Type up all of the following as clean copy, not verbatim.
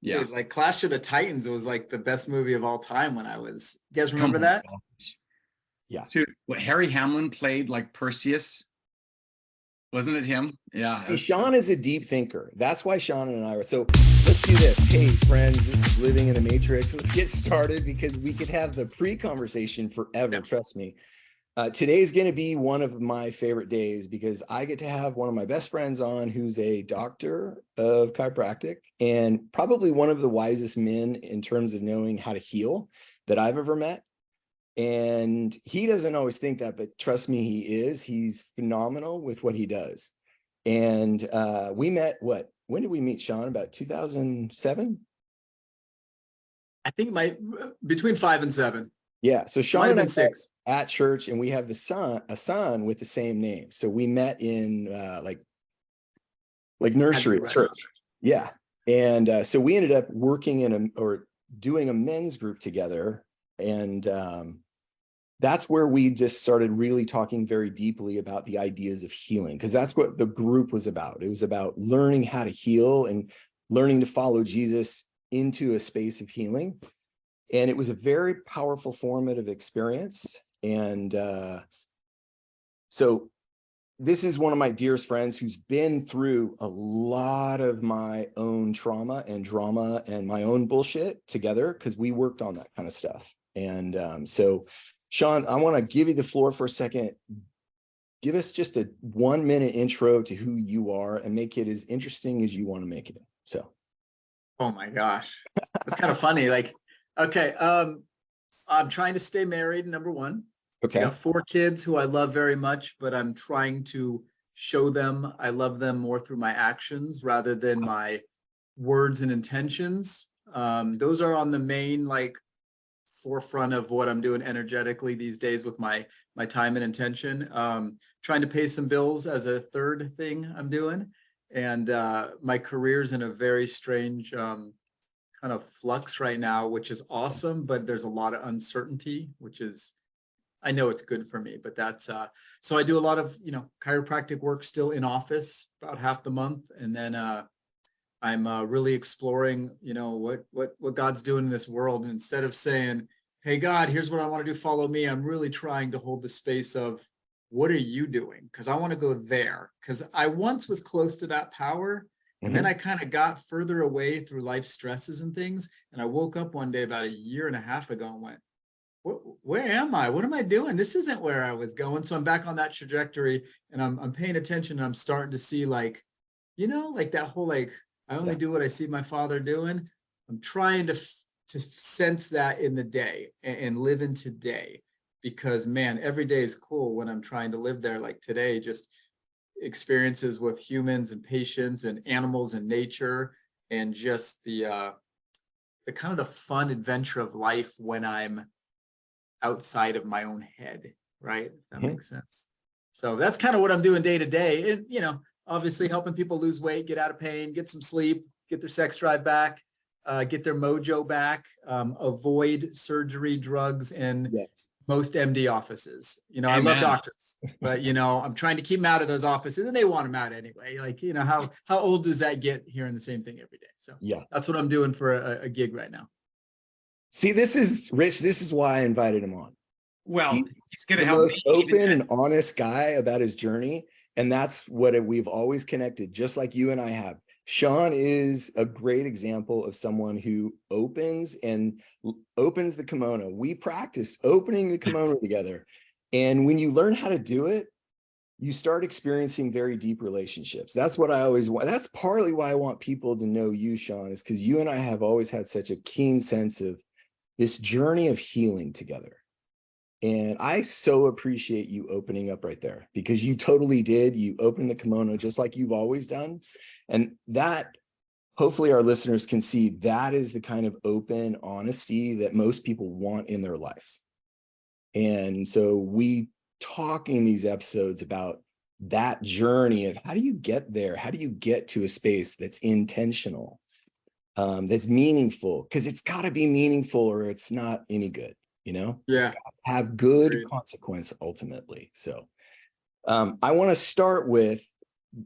Yeah. Dude, like Clash of the Titans was like the best movie of all time when I was. You guys Oh remember my that? gosh. Yeah. Dude, what Harry Hamlin played like Perseus, wasn't it him? Yeah. See, Sean is a deep thinker. That's why Sean and I are. So let's do this. Hey, friends, this is Living in the Matrix. Let's get started because we could have the pre-conversation forever. Yeah. Trust me. Today's going to be one of my favorite days because I get to have one of my best friends on who's a doctor of chiropractic and probably one of the wisest men in terms of knowing how to heal that I've ever met. And he doesn't always think that, but trust me, he is. He's phenomenal with what he does. And we met, when did we meet, Sean? About 2007? I think between 5 and 7. Yeah. So Sean Might have and I been 6. at church, and we have a son with the same name. So we met in like nursery Right. church. Yeah. And so we ended up working or doing a men's group together. And that's where we just started really talking very deeply about the ideas of healing, because that's what the group was about. It was about learning how to heal and learning to follow Jesus into a space of healing. And it was a very powerful formative experience. And so this is one of my dearest friends who's been through a lot of my own trauma and drama and my own bullshit together, because we worked on that kind of stuff. And so, Sean, I want to give you the floor for a second. Give us just a 1-minute intro to who you are and make it as interesting as you want to make it. So. Oh my gosh. It's kind of funny. Like, okay. I'm trying to stay married, number one. Okay. I got 4 kids who I love very much, but I'm trying to show them I love them more through my actions rather than my words and intentions. Those are on the main forefront of what I'm doing energetically these days with my time and intention. Trying to pay some bills as a third thing I'm doing. And my career's in a very strange kind of flux right now, which is awesome, but there's a lot of uncertainty, which is, I know it's good for me, but that's, so I do a lot of, chiropractic work still in office about half the month. And then I'm really exploring, what God's doing in this world. And instead of saying, hey, God, here's what I want to do, follow me, I'm really trying to hold the space of, what are you doing? Because I want to go there. Because I once was close to that power. And then I kind of got further away through life stresses and things. And I woke up one day about 1.5 years ago and went, where am I? What am I doing? This isn't where I was going. So I'm back on that trajectory and I'm paying attention. And I'm starting to see that whole, I only do what I see my father doing. I'm trying to sense that in the day and live in today, because man, every day is cool when I'm trying to live there. Like today, just experiences with humans and patients and animals and nature, and just the kind of the fun adventure of life when I'm outside of my own head, right? That makes sense. So that's kind of what I'm doing day to day. It, obviously helping people lose weight, get out of pain, get some sleep, get their sex drive back, get their mojo back, avoid surgery, drugs, and most MD offices. I love doctors, but I'm trying to keep them out of those offices, and they want them out anyway. How old does that get hearing the same thing every day? So that's what I'm doing for a gig right now. See, this is Rich. This is why I invited him on. Well, he's going to the help most open and honest guy about his journey, and that's what we've always connected, just like you and I have. Sean is a great example of someone who opens the kimono. We practiced opening the kimono together. And when you learn how to do it, you start experiencing very deep relationships. That's what I always want. That's partly why I want people to know you, Sean, is because you and I have always had such a keen sense of this journey of healing together. And I so appreciate you opening up right there, because you totally did. You opened the kimono just like you've always done. And that, hopefully our listeners can see, that is the kind of open honesty that most people want in their lives. And so we talk in these episodes about that journey of how do you get there? How do you get to a space that's intentional, that's meaningful? Because it's got to be meaningful or it's not any good. It's got to have good consequence ultimately. So I want to start with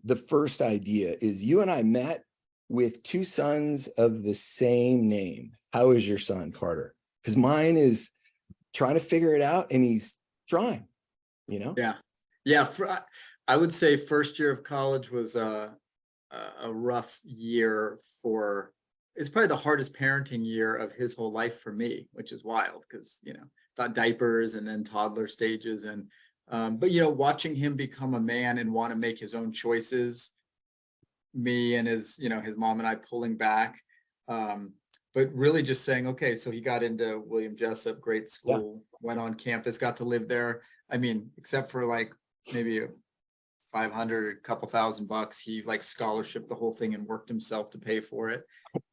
the first idea is you and I met with two sons of the same name. How is your son, Carter? Because mine is trying to figure it out, and he's trying, you know? Yeah. Yeah. I would say first year of college was a rough year for, it's probably the hardest parenting year of his whole life for me, which is wild because, you know, thought diapers and then toddler stages. And, but, you know, watching him become a man and want to make his own choices, me and his, you know, his mom and I pulling back. But really just saying, okay, so he got into William Jessup, great school, went on campus, got to live there. I mean, except for like maybe 500, a couple $1,000, he like scholarshiped the whole thing and worked himself to pay for it.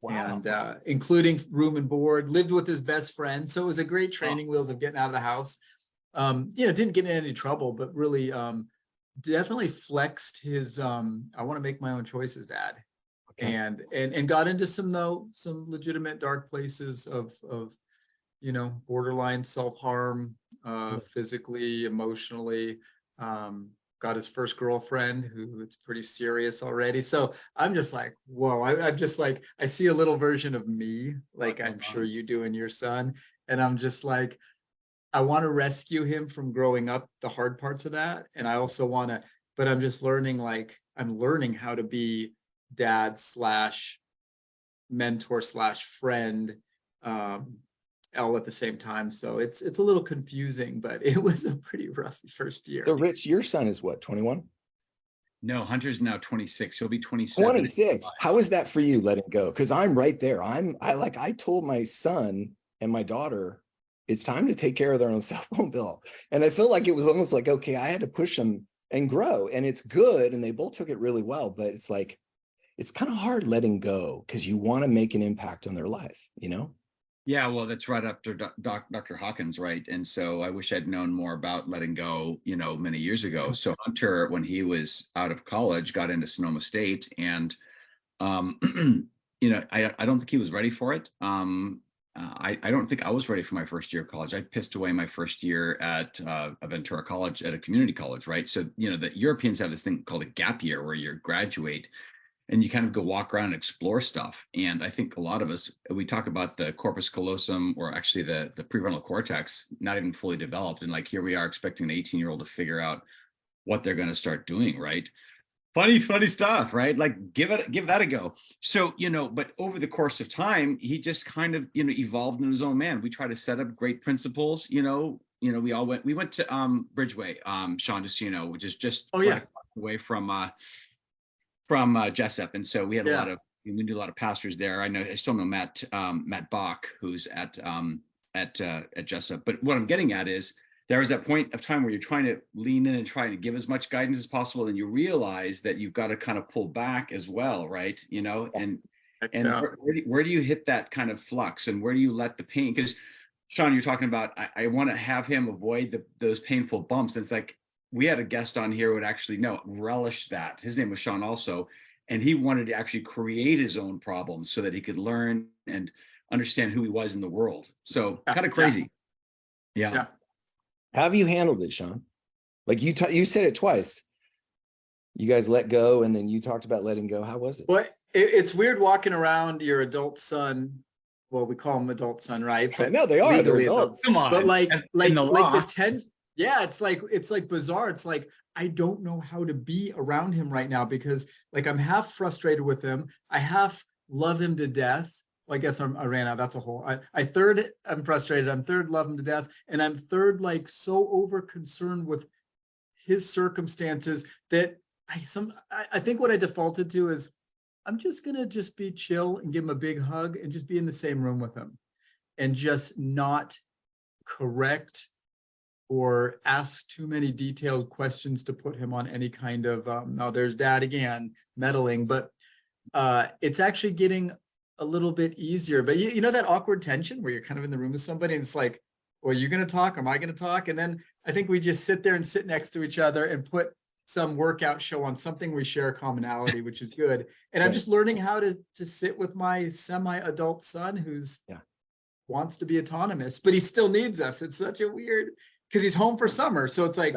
Wow. And including room and board, lived with his best friend. So it was a great training wheels of getting out of the house. You know, didn't get in any trouble, but really definitely flexed his I want to make my own choices, Dad. Okay. And got into some legitimate dark places of you know, borderline self-harm, physically, emotionally. Got his first girlfriend who it's pretty serious already. So I'm just like, whoa, I'm just like, I see a little version of me, like I'm sure you do in your son. And I'm just like, I want to rescue him from growing up the hard parts of that. And I also want to, but I'm just learning, like, I'm learning how to be dad slash mentor slash friend, all at the same time. So it's a little confusing, but it was a pretty rough first year. So Rich, your son is what, 21? No, Hunter's now 26. He'll be 27. 26. How is that for you, letting go? Because I'm right there. I told my son and my daughter, it's time to take care of their own cell phone bill. And I feel like it was almost like, okay, I had to push them and grow. And it's good. And they both took it really well. But it's like, it's kind of hard letting go because you want to make an impact on their life, you know? Yeah, well, that's right up to Dr. Hawkins, right? And so I wish I'd known more about letting go, you know, many years ago. So Hunter, when he was out of college, got into Sonoma State, and you know, I don't think he was ready for it. I don't think I was ready for my first year of college. I pissed away my first year at Ventura College, at a community college, right? So, you know, the Europeans have this thing called a gap year where you graduate and you kind of go walk around and explore stuff. And I think a lot of us, we talk about the corpus callosum, or actually the prefrontal cortex, not even fully developed. And like, here we are expecting an 18-year-old to figure out what they're going to start doing, right? Funny stuff, right? Like, give that a go. So, you know, but over the course of time, he just kind of, you know, evolved into his own man. We try to set up great principles, we went to Bridgeway, Sean, just so you know, which is just away from Jessup. And so we had we do a lot of pastors there. I still know Matt Bach, who's at Jessup. But what I'm getting at is, there was that point of time where you're trying to lean in and try to give as much guidance as possible, and you realize that you've got to kind of pull back as well, right? You know, and where do you hit that kind of flux, and where do you let the pain? Because Sean, you're talking about, I want to have him avoid those painful bumps. And it's like, we had a guest on here who would actually relish that. His name was Sean also, and he wanted to actually create his own problems so that he could learn and understand who he was in the world. So kind of crazy. Yeah. How have you handled it, Sean? Like you said it twice. You guys let go, and then you talked about letting go. How was it? Well, it's weird walking around your adult son. Well, we call him adult son, right? But no, they are. They're adults. Come on. But like the 10. Yeah, it's like bizarre. It's like, I don't know how to be around him right now, because like, I'm half frustrated with him. I half love him to death. Well, I guess I ran out. That's a whole. I'm frustrated. I'm third, love him to death. And I'm third, like, so over concerned with his circumstances that I think what I defaulted to is, I'm just going to just be chill and give him a big hug and just be in the same room with him and just not correct or ask too many detailed questions to put him on any kind of, now there's dad again, meddling, but it's actually getting a little bit easier. But you know that awkward tension where you're kind of in the room with somebody and it's like, well, you're going to talk, am I going to talk? And then I think we just sit there and sit next to each other and put some workout show on something we share commonality, which is good. And I'm just learning how to sit with my semi-adult son who's wants to be autonomous, but he still needs us. It's such a weird, because he's home for summer. So it's like,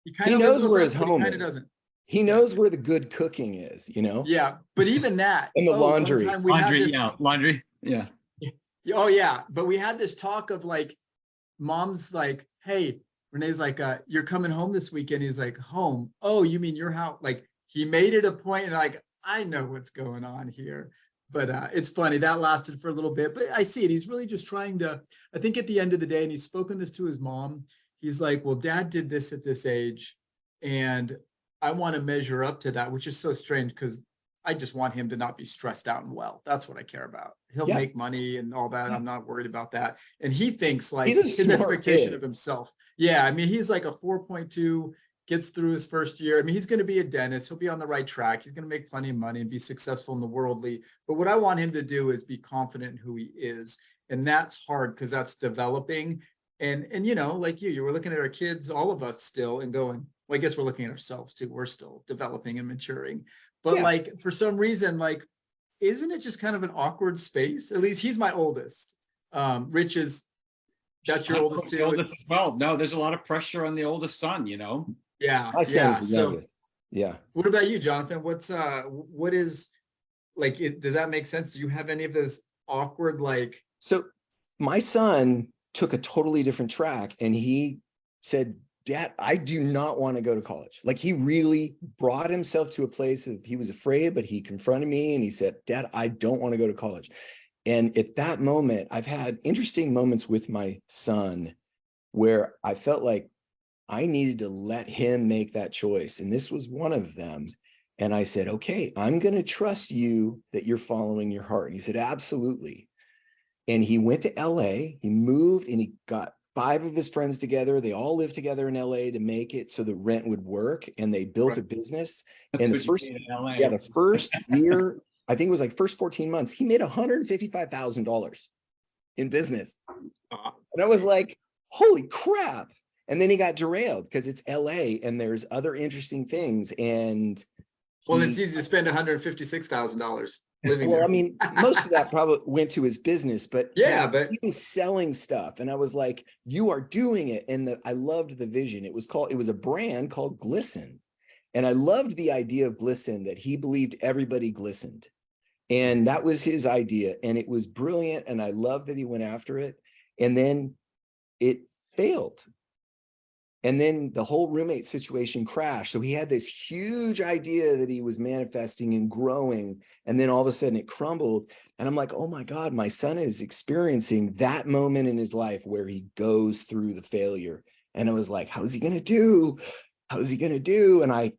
he kind of knows lives where with his us, but home he kind is. of doesn't. he knows where the good cooking is, Yeah, but even that, and the one laundry. time we had Laundry, this, yeah, laundry, yeah. oh yeah, but we had this talk of like, mom's like, hey, Renee's like, you're coming home this weekend. He's like, home? Oh, you mean your house? Like, he made it a point, and like, I know what's going on here. But it's funny, that lasted for a little bit, but I see it. He's really just trying to, I think at the end of the day, and he's spoken this to his mom, he's like, well, dad did this at this age, and I want to measure up to that, which is so strange because I just want him to not be stressed out and well. That's what I care about. He'll Yeah. make money and all that. Yeah. I'm not worried about that. And he thinks like He's a his smart expectation kid. of himself. Yeah. I mean, he's like a 4.2, gets through his first year. I mean, he's going to be a dentist. He'll be on the right track. He's going to make plenty of money and be successful in the worldly. But what I want him to do is be confident in who he is. And that's hard because that's developing. And like you were looking at our kids, all of us still, and going, well, I guess we're looking at ourselves too. We're still developing and maturing. But like, for some reason, like, isn't it just kind of an awkward space? At least he's my oldest. Rich that's your oldest too. Oldest as well. No, there's a lot of pressure on the oldest son, Yeah. My son's the So youngest. Yeah. what about you, Jonathan? What is like, does that make sense? Do you have any of those awkward, like? So my son took a totally different track, and he said, Dad, I do not want to go to college. Like, he really brought himself to a place of, he was afraid, but he confronted me and he said, Dad, I don't want to go to college. And at that moment, I've had interesting moments with my son where I felt like I needed to let him make that choice. And this was one of them. And I said, okay, I'm going to trust you that you're following your heart. And he said, absolutely. And he went to LA, he moved, and he got 5 of his friends together. They all lived together in LA to make it so the rent would work. And they built a business. And the first year, I think it was like first 14 months, he made $155,000 in business. And I was like, holy crap. And then he got derailed because it's LA and there's other interesting things. And Well, it's easy to spend $156,000 living well, there. I mean, most of that probably went to his business, but yeah, but he was selling stuff. And I was like, you are doing it. And I loved the vision. It was a brand called Glisten. And I loved the idea of Glisten, that he believed everybody glistened. And that was his idea. And it was brilliant. And I loved that he went after it. And then it failed. And then the whole roommate situation crashed. So he had this huge idea that he was manifesting and growing. And then all of a sudden it crumbled. And I'm like, oh my God, my son is experiencing that moment in his life where he goes through the failure. And I was like, how's he going to do? How's he going to do? And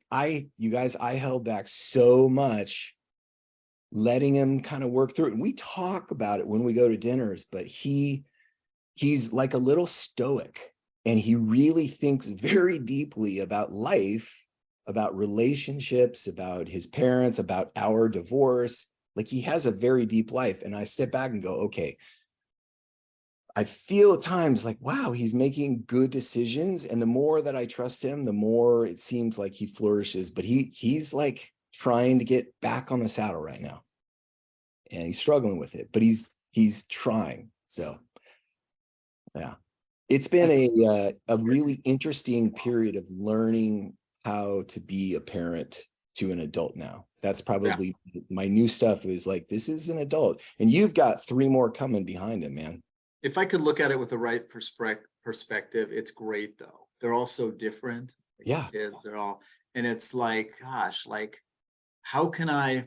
you guys, I held back so much, letting him kind of work through it. And we talk about it when we go to dinners, but he's like a little stoic. And he really thinks very deeply about life, about relationships, about his parents, about our divorce. Like, he has a very deep life. And I step back and go, okay, I feel at times like, wow, he's making good decisions. And the more that I trust him, the more it seems like he flourishes. But he's like trying to get back on the saddle right now. And he's struggling with it, but he's trying. So, yeah. It's been a really interesting period of learning how to be a parent to an adult now. That's probably my new stuff, is like, this is an adult. And you've got 3 more coming behind him, man. If I could look at it with the right perspective, it's great though. They're all so different. Like, yeah. Kids, they're all, and it's like, gosh, like, how can I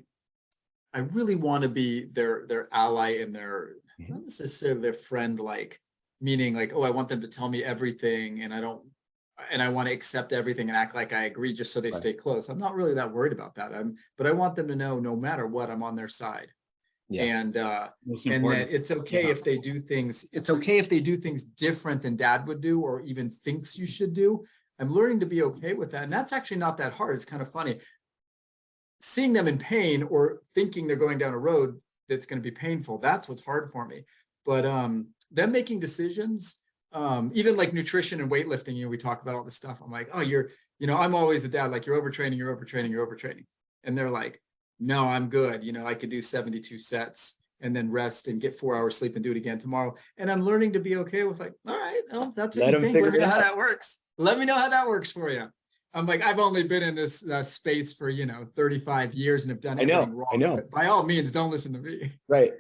really want to be their ally and their, not necessarily their friend, like, meaning like, oh, I want them to tell me everything and I want to accept everything and act like I agree just so they stay close. I'm not really that worried about that. But I want them to know, no matter what, I'm on their side. Yeah. And that it's okay if they do things, it's okay if they do things different than dad would do, or even thinks you should do. I'm learning to be okay with that. And that's actually not that hard. It's kind of funny. Seeing them in pain or thinking they're going down a road that's going to be painful, that's what's hard for me. But them making decisions, even like nutrition and weightlifting, we talk about all this stuff. I'm like, oh, I'm always the dad, like, you're overtraining. And they're like, no, I'm good. I could do 72 sets and then rest and get 4 hours sleep and do it again tomorrow. And I'm learning to be okay with, like, all right, well, that's what you think. Let me know how that works. Let me know how that works for you. I'm like, I've only been in this space for, 35 years and have done everything wrong. I know. But by all means, don't listen to me. Right.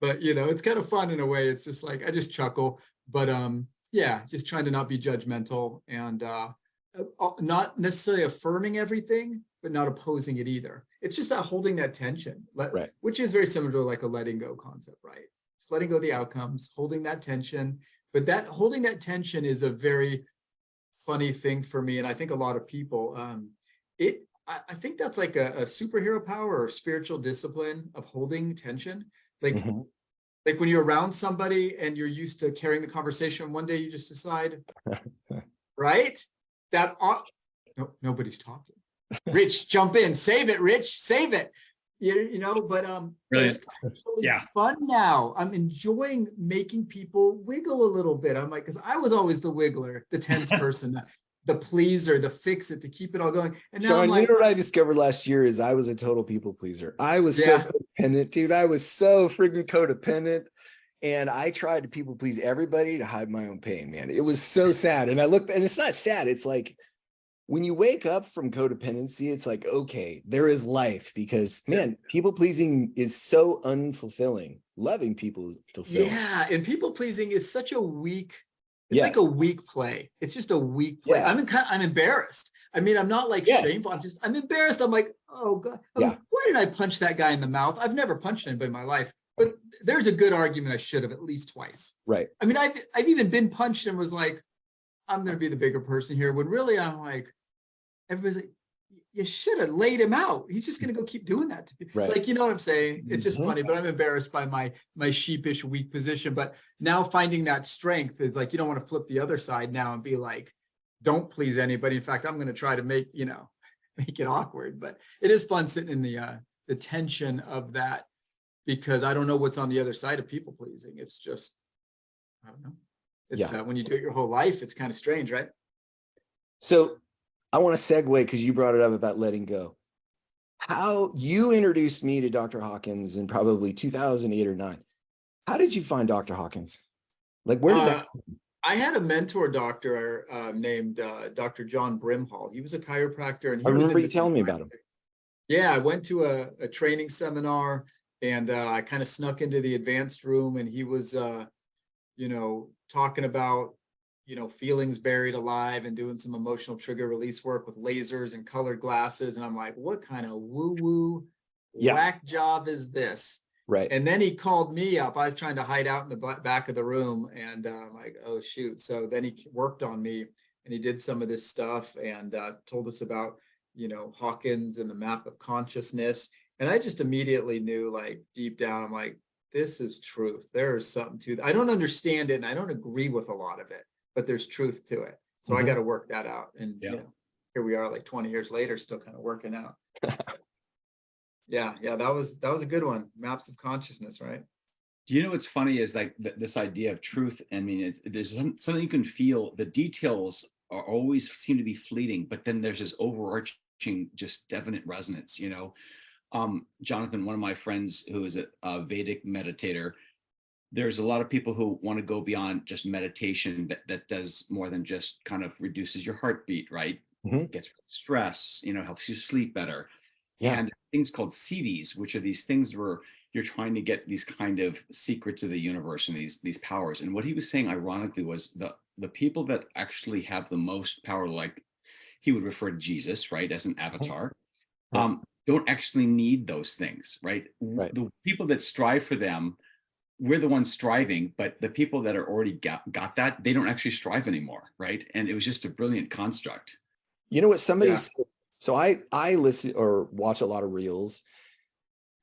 But, it's kind of fun in a way. It's just like, I just chuckle, but yeah, just trying to not be judgmental and not necessarily affirming everything, but not opposing it either. It's just that holding that tension, Right. which is very similar to like a letting go concept, right? Just letting go of the outcomes, holding that tension. But that holding that tension is a very funny thing for me. And I think a lot of people, I think that's like a superhero power or spiritual discipline of holding tension. Like, Mhm. like when you're around somebody and you're used to carrying the conversation, one day you just decide, right? That no, nobody's talking. Rich, jump in, save it, Rich, save it. But Brilliant. it's actually Yeah. fun now. I'm enjoying making people wiggle a little bit. I'm like, because I was always the wiggler, the tense person, the pleaser, the fix it, to keep it all going. And now Sean, I'm like, you know what I discovered last year is I was a total people pleaser. I was so Yeah. codependent, dude. I was so freaking codependent. And I tried to people please everybody to hide my own pain, man. It was so sad. And I look, and it's not sad. It's like when you wake up from codependency, it's like, okay, there is life, because man, people pleasing is so unfulfilling. Loving people is fulfilling. Yeah, and people pleasing is such a weak. It's Yes. like a weak play. It's just a weak play. Yes. I'm embarrassed. I mean, I'm not like Yes. shameful. I'm embarrassed. I'm like, oh God. Yeah. Why did I punch that guy in the mouth? I've never punched anybody in my life, but there's a good argument I should have at least twice. Right. I mean, I've even been punched and was like, I'm going to be the bigger person here. When really I'm like, everybody's like, you should have laid him out. He's just going to go keep doing that to me. Right. Like, you know what I'm saying? It's just Mhm. funny, but I'm embarrassed by my sheepish, weak position. But now finding that strength is like, you don't want to flip the other side now and be like, don't please anybody. In fact, I'm going to try to make it awkward. But it is fun sitting in the tension of that, because I don't know what's on the other side of people pleasing. It's just, I don't know. It's when you do it your whole life, it's kind of strange, right? So I want to segue, because you brought it up about letting go. How you introduced me to Dr. Hawkins in probably 2008 or 9. How did you find Dr. Hawkins? Like, where did that? I had a mentor doctor named Dr. John Brimhall. He was a chiropractor, and he I was remember you telling me about him. Yeah, I went to a training seminar, and I kind of snuck into the advanced room, and he was, talking about, feelings buried alive and doing some emotional trigger release work with lasers and colored glasses. And I'm like, what kind of woo-woo whack job is this? Right. And then he called me up. I was trying to hide out in the back of the room, and I'm like, oh shoot. So then he worked on me, and he did some of this stuff, and told us about, Hawkins and the map of consciousness. And I just immediately knew, like deep down, I'm like, this is truth. There is something to that. I don't understand it, and I don't agree with a lot of it, but there's truth to it. So I got to work that out. And here we are, like 20 years later, still kind of working out. Yeah, that was a good one. Maps of consciousness, right? Do you know what's funny is like this idea of truth? I mean, there's something you can feel. The details are always seem to be fleeting, but then there's this overarching, just definite resonance. Jonathan, one of my friends who is a Vedic meditator, there's a lot of people who want to go beyond just meditation that does more than just kind of reduces your heartbeat, right? Mm-hmm. Gets rid of stress, helps you sleep better. Yeah. And things called CDs, which are these things where you're trying to get these kind of secrets of the universe and these powers. And what he was saying, ironically, was the people that actually have the most power, like he would refer to Jesus, right, as an avatar, don't actually need those things, right? The people that strive for them, we're the ones striving, but the people that are already got that, they don't actually strive anymore, right? And it was just a brilliant construct. You know what somebody said? So I listen or watch a lot of reels.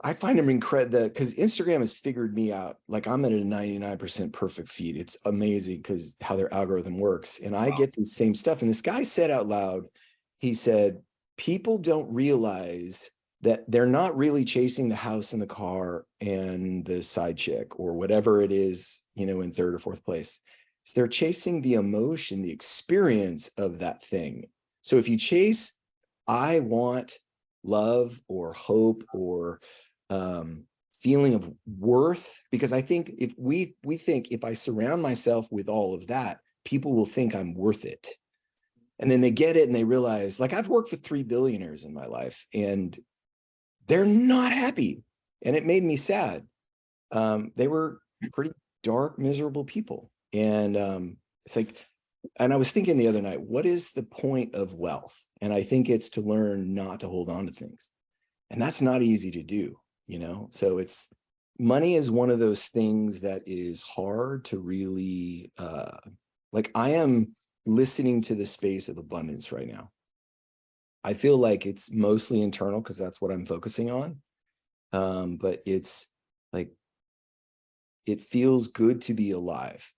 I find them incredible, because Instagram has figured me out. Like, I'm at a 99% perfect feed. It's amazing because how their algorithm works. And I get the same stuff. And this guy said out loud, he said, people don't realize that they're not really chasing the house and the car and the side chick or whatever it is, in third or fourth place. So they're chasing the emotion, the experience of that thing. So if you chase, I want love or hope or feeling of worth, because I think if we think if I surround myself with all of that, people will think I'm worth it. And then they get it and they realize, like, I've worked with 3 billionaires in my life and they're not happy. And it made me sad. They were pretty dark, miserable people. And it's like, and I was thinking the other night, what is the point of wealth? And I think it's to learn not to hold on to things. And that's not easy to do, you know? So money is one of those things that is hard to really, like, I am listening to the space of abundance right now. I feel like it's mostly internal because that's what I'm focusing on. But it's like, it feels good to be alive.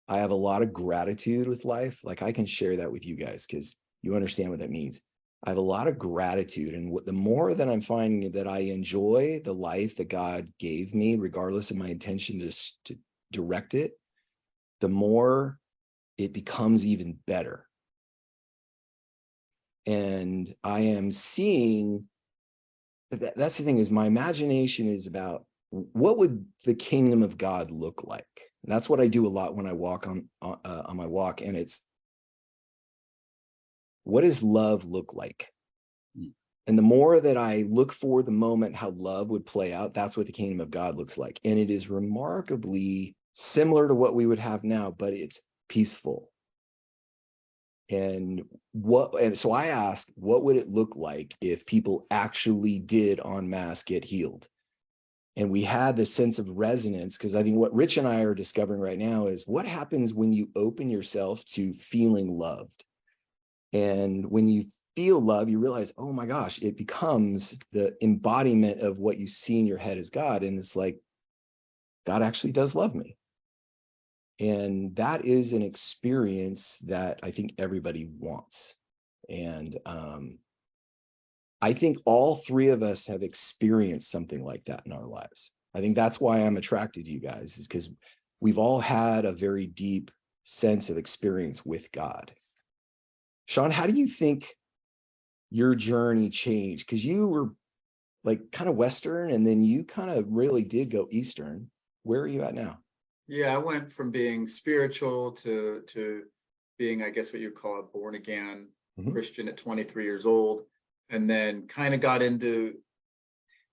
I have a lot of gratitude with life. Like, I can share that with you guys because you understand what that means. I have a lot of gratitude. And the more that I'm finding that I enjoy the life that God gave me, regardless of my intention to direct it, the more it becomes even better. And I am seeing that's the thing, is my imagination is about what would the kingdom of God look like? And that's what I do a lot when I walk on my walk. And it's, what does love look like? And the more that I look for the moment how love would play out, that's what the kingdom of God looks like. And it is remarkably similar to what we would have now, but it's peaceful. And so I asked, what would it look like if people actually did en masse get healed? And we had this sense of resonance, because I think what Rich and I are discovering right now is what happens when you open yourself to feeling loved. And when you feel love, you realize, oh my gosh, it becomes the embodiment of what you see in your head as God. And it's like, God actually does love me. And that is an experience that I think everybody wants. And I think all 3 of us have experienced something like that in our lives. I think that's why I'm attracted to you guys, is because we've all had a very deep sense of experience with God. Sean, how do you think your journey changed? Because you were like kind of Western, and then you kind of really did go Eastern. Where are you at now? Yeah, I went from being spiritual to being, I guess, what you call a born again Christian at 23 years old, and then kind of got into,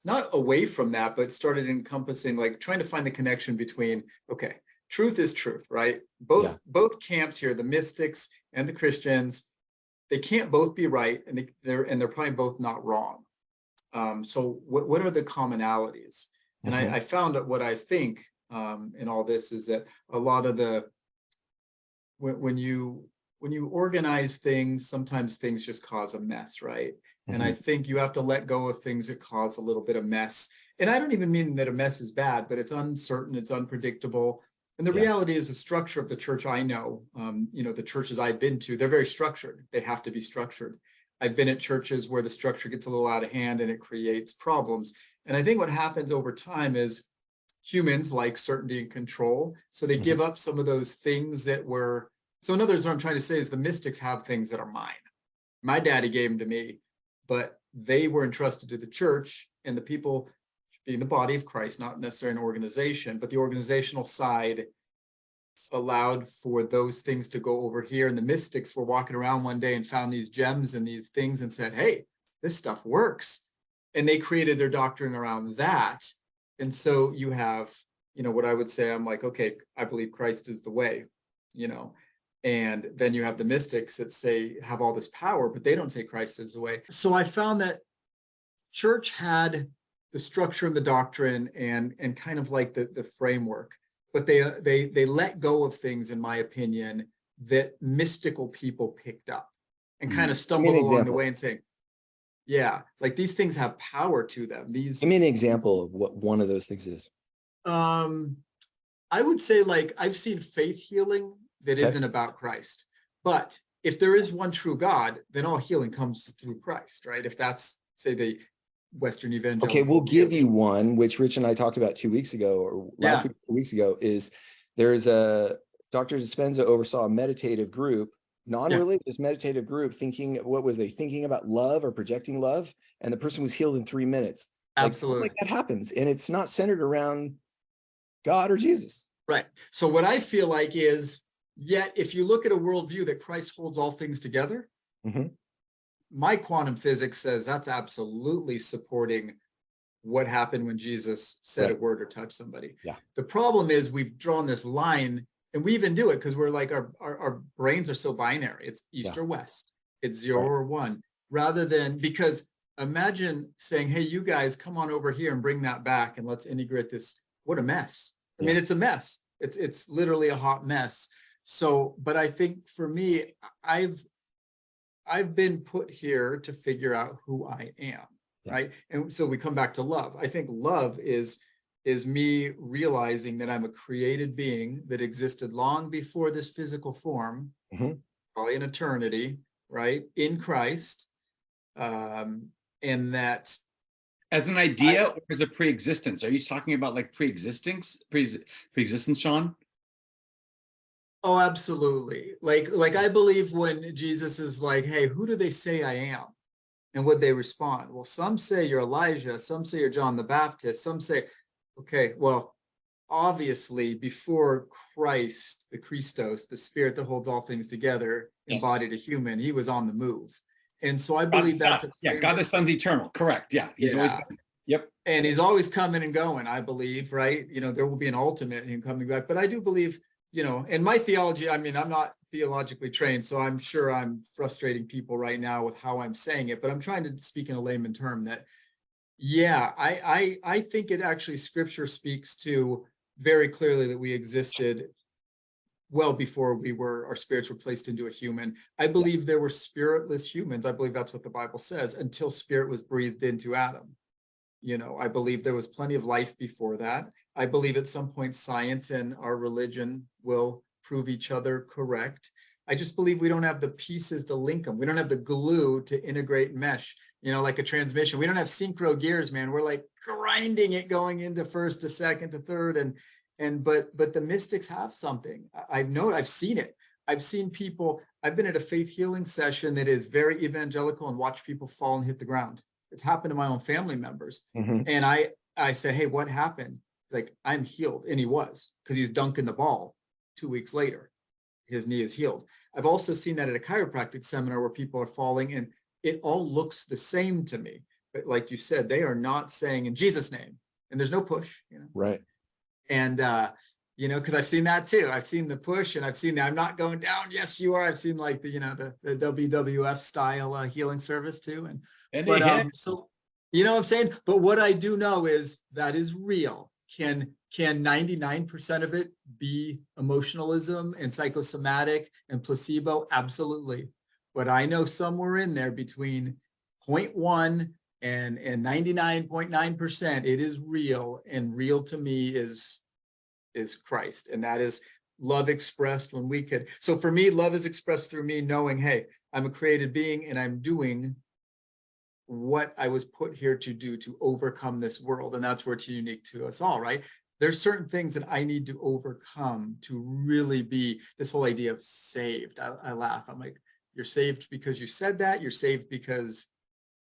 not away from that, but started encompassing, like, trying to find the connection between, okay, truth is truth, right? Both camps here, the mystics and the Christians, they can't both be right, and they're probably both not wrong. So what are the commonalities? And I found that what I think in all this is that a lot of when you organize things, sometimes things just cause a mess, right? And I think you have to let go of things that cause a little bit of mess. And I don't even mean that a mess is bad, but it's uncertain, it's unpredictable. And the reality is the structure of the church I know, the churches I've been to, they're very structured. They have to be structured. I've been at churches where the structure gets a little out of hand and it creates problems. And I think what happens over time is humans like certainty and control. So they give up some of those things that were, so in other words, what I'm trying to say is the mystics have things that are mine. My daddy gave them to me, but they were entrusted to the church, and the people being the body of Christ, not necessarily an organization, but the organizational side allowed for those things to go over here. And the mystics were walking around one day and found these gems and these things and said, hey, this stuff works. And they created their doctrine around that. And so you have, what I would say, I'm like, okay, I believe Christ is the way, and then you have the mystics that say, have all this power, but they don't say Christ is the way. So I found that church had the structure and the doctrine and kind of like the framework, but they let go of things, in my opinion, that mystical people picked up and kind of stumbled along the way and saying, yeah, like these things have power to them. Give me an example of what one of those things is. I would say, like, I've seen faith healing that isn't about Christ. But if there is one true God, then all healing comes through Christ, right? If that's, say, the Western evangelical. Okay, we'll give you one, which Rich and I talked about 2 weeks ago, or last week, 2 weeks ago, is there's Dr. Dispenza oversaw a meditative group, non-religious meditative group, thinking about love or projecting love, and the person was healed in 3 minutes. Absolutely. Like that happens, and it's not centered around God or Jesus. Right. So what I feel like is Yet, if you look at a worldview that Christ holds all things together, Mhm. my quantum physics says that's absolutely supporting what happened when Jesus said a Right. word or touched somebody. Yeah. The problem is we've drawn this line, and we even do it because we're like, our brains are so binary. It's east Yeah. or west. It's 0 Right. or 1, rather than, because imagine saying, hey, you guys come on over here and bring that back and let's integrate this. What a mess. I mean, Yeah. it's a mess. It's literally a hot mess. So, but I think for me, I've been put here to figure out who I am, Yeah. right? And so we come back to love. I think love is me realizing that I'm a created being that existed long before this physical form, Mhm. probably in eternity, right? In Christ. And that As an idea or as a pre-existence? Are you talking about like pre-existence, Sean? oh, absolutely. Like I believe when Jesus is like, hey, who do they say I am? And would they respond? Well, some say you're Elijah, some say you're John the Baptist, some say, okay, well, obviously before Christ, the Christos, the spirit that holds all things together, Yes. embodied a human, he was on the move. And so I God the believe that's Son. a Yeah, God the framework. Son's eternal. Correct. Yeah, he's always Yeah. been. Yep. And he's always coming and going, I believe, right? You know, there will be an ultimate him coming back. But I do believe, you know, and my theology, I mean, I'm not theologically trained, so I'm sure I'm frustrating people right now with how I'm saying it, but I'm trying to speak in a layman term that, yeah, I think it actually, scripture speaks to very clearly that we existed well before our spirits were placed into a human. I believe there were spiritless humans. I believe that's what the Bible says, until spirit was breathed into Adam. You know, I believe there was plenty of life before that. I believe at some point science and our religion will prove each other correct. I just believe we don't have the pieces to link them. We don't have the glue to integrate mesh, you know, like a transmission. We don't have synchro gears, man. We're like grinding it going into first to second to third. But the mystics have something. I've seen it. I've seen people, I've been at a faith healing session that is very evangelical and watch people fall and hit the ground. It's happened to my own family members. Mhm. And I said, hey, what happened? Like, I'm healed. And he was, because he's dunking the ball 2 weeks later. His knee is healed. I've also seen that at a chiropractic seminar where people are falling and it all looks the same to me. But like you said, they are not saying in Jesus' name. And there's no push, you know. Right. And you know, because I've seen that too. I've seen the push and I've seen that I'm not going down. Yes, you are. I've seen like the, you know, the WWF style healing service too. But so, you know what I'm saying? But what I do know is that is real. Can 99% of it be emotionalism and psychosomatic and placebo? Absolutely. But I know somewhere in there between 0.1 and 99.9%, it is real. And real to me is Christ. And that is love expressed when we could. So for me, love is expressed through me knowing, hey, I'm a created being and I'm doing what I was put here to do to overcome this world. And that's where it's unique to us all, right? There's certain things that I need to overcome to really be this whole idea of saved. I laugh. I'm like, you're saved because you said that. You're saved because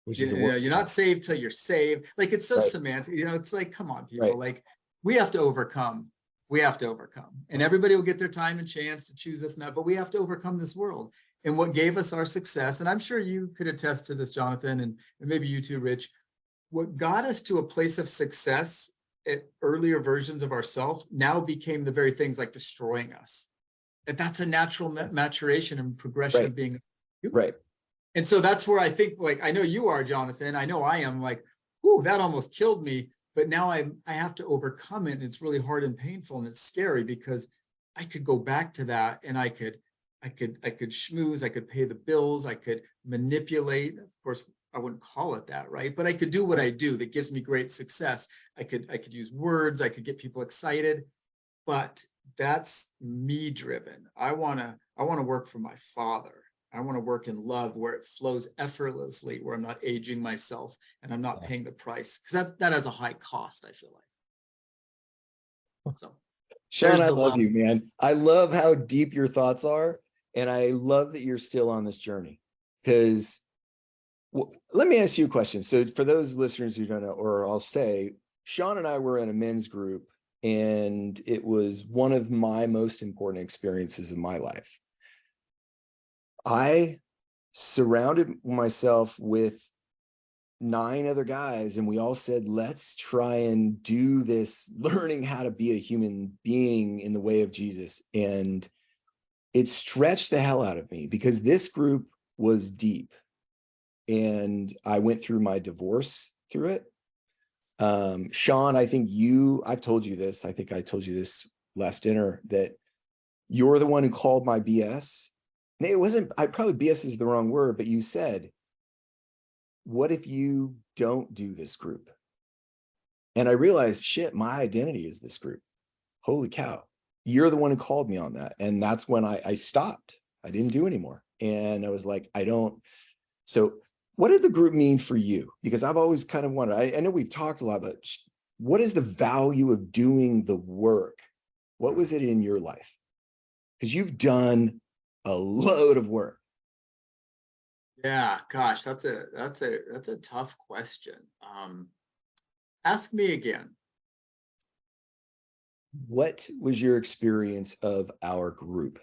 Which is a you're word. not saved till you're saved. Like, it's so Right. semantic. You know, it's like, come on, people. Right. Like, we have to overcome. We have to overcome. And everybody will get their time and chance to choose this and that, but we have to overcome this world. And what gave us our success, and I'm sure you could attest to this, Jonathan, and maybe you too, Rich, what got us to a place of success at earlier versions of ourselves now became the very things like destroying us. And that's a natural maturation and progression Right. of being human. Right. And so that's where I think, like, I know you are, Jonathan. I know I am, like, ooh, that almost killed me. But now I have to overcome it. And it's really hard and painful and it's scary because I could go back to that and I could schmooze, I could pay the bills, I could manipulate. Of course, I wouldn't call it that, right? But I could do what I do that gives me great success. I could use words, I could get people excited, but that's me driven. I wanna work for my Father. I want to work in love where it flows effortlessly, where I'm not aging myself and I'm not paying the price, because that has a high cost, I feel like. So Sean, I love you, man. I love how deep your thoughts are. And I love that you're still on this journey. Because let me ask you a question. So for those listeners who don't know, or I'll say, Sean and I were in a men's group And it was one of my most important experiences of my life. I surrounded myself with 9 other guys, and we all said, let's try and do this, learning how to be a human being in the way of Jesus. And it stretched the hell out of me because this group was deep. And I went through my divorce through it. Sean, I think I've told you this, I think I told you this last dinner, that you're the one who called my BS. It wasn't, probably BS is the wrong word, but you said, what if you don't do this group? And I realized, shit, my identity is this group. Holy cow. You're the one who called me on that. And that's when I stopped. I didn't do anymore. And I was like, so what did the group mean for you? Because I've always kind of wondered, I know we've talked a lot, but what is the value of doing the work? What was it in your life? Because you've done a load of work. Yeah, gosh, that's a tough question. Ask me again. What was your experience of our group?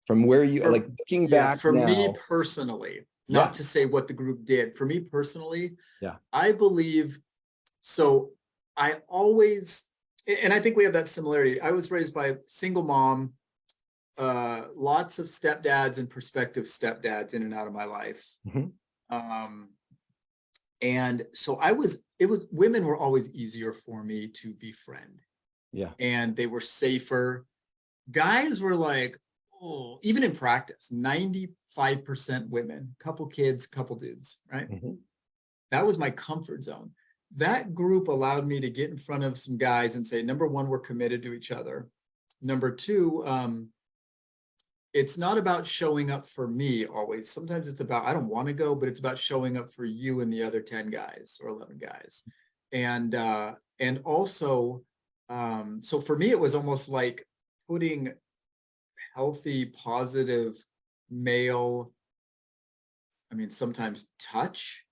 From where you like looking back for now, me personally, not to say what the group did. For me personally, I believe so. I always, and I think we have that similarity. I was raised by a single mom, lots of stepdads and prospective stepdads in and out of my life. And so women were always easier for me to befriend. Yeah. And they were safer. Guys were like, oh, even in practice, 95% women, couple kids, couple dudes, right? That was my comfort zone. That group allowed me to get in front of some guys and say, number one, we're committed to each other. Number two, it's not about showing up for me always. Sometimes it's about, I don't want to go, but it's about showing up for you and the other 10 guys or 11 guys. And also, so for me, it was almost like putting healthy, positive male, I mean, sometimes touch,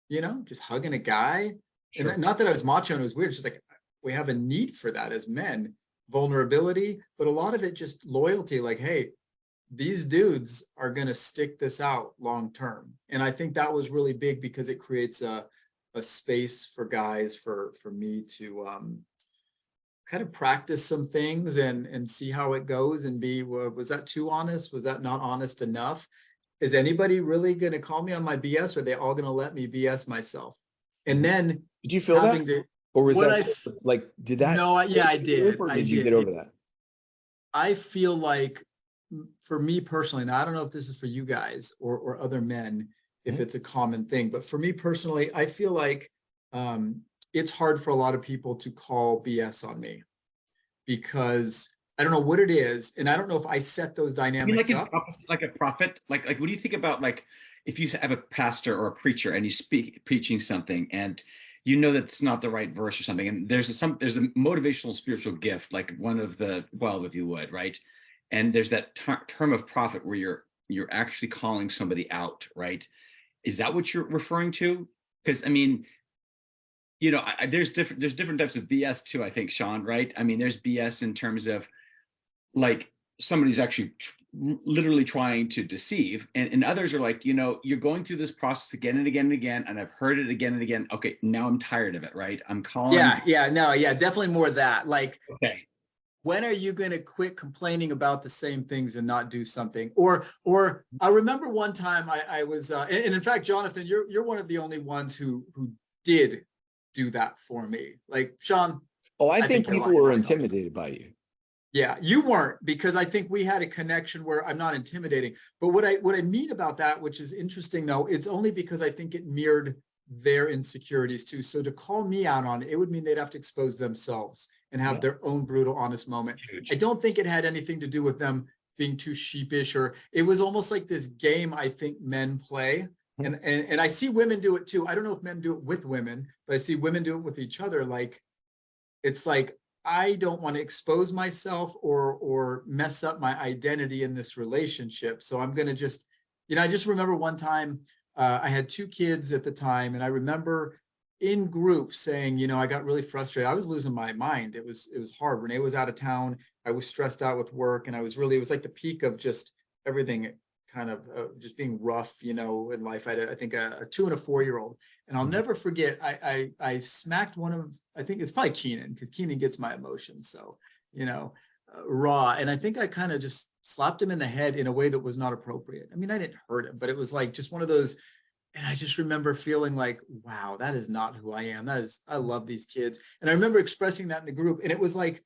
just hugging a guy. Sure. And not that I was macho and it was weird, it's just like we have a need for that as men, vulnerability, but a lot of it just loyalty, like, hey, these dudes are going to stick this out long term. And I think that was really big because it creates a space for guys, for me to kind of practice some things and see how it goes and be, was that too honest? Was that not honest enough? Is anybody really going to call me on my BS? Or are they all going to let me BS myself? And then did you feel that? Or was that like, did that? No, yeah, I did. Or did you get over that? I feel like for me personally, and I don't know if this is for you guys or other men, if it's a common thing, but for me personally, I feel like it's hard for a lot of people to call BS on me because I don't know what it is. And I don't know if I set those dynamics up. Like a prophet, like what do you think about, like, if you have a pastor or a preacher and you preaching something and you know that it's not the right verse or something, and there's a motivational spiritual gift, like one of the 12, if you would, right? And there's that term of prophet where you're actually calling somebody out, right? Is that what you're referring to? Because I mean, there's different types of BS too, I think, Sean, right? I mean, there's BS in terms of like somebody's actually literally trying to deceive, and others are like, you're going through this process again and again and again, and I've heard it again and again. Okay, now I'm tired of it, right? I'm calling. Yeah, definitely more of that. Like, okay, when are you going to quit complaining about the same things and not do something? Or I remember one time I was, and in fact, Jonathan, you're one of the only ones who did do that for me. Like, Sean. Oh, I think people were intimidated by you. Yeah, you weren't, because I think we had a connection where I'm not intimidating. But what I mean about that, which is interesting though, it's only because I think it mirrored their insecurities too. So to call me out on it, it would mean they'd have to expose themselves and have their own brutal, honest moment. Huge. I don't think it had anything to do with them being too sheepish, or it was almost like this game I think men play. And I see women do it too. I don't know if men do it with women, but I see women do it with each other. Like, it's like, I don't want to expose myself or mess up my identity in this relationship. So I'm going to just, I just remember one time I had 2 kids at the time. And I remember in group saying, you know, I got really frustrated. I was losing my mind. It was hard. Renee was out of town. I was stressed out with work, and I was really, it was like the peak of just everything kind of just being rough, you know, in life. I had, I think, a 2 and a 4-year-old, and I'll never forget. I smacked one of, I think it's probably Keenan, because Keenan gets my emotions. So, you know, raw. And I think I kind of just slapped him in the head in a way that was not appropriate. I mean, I didn't hurt him, but it was like just one of those. And I just remember feeling like, wow, that is not who I am. That is, I love these kids. And I remember expressing that in the group. And it was like,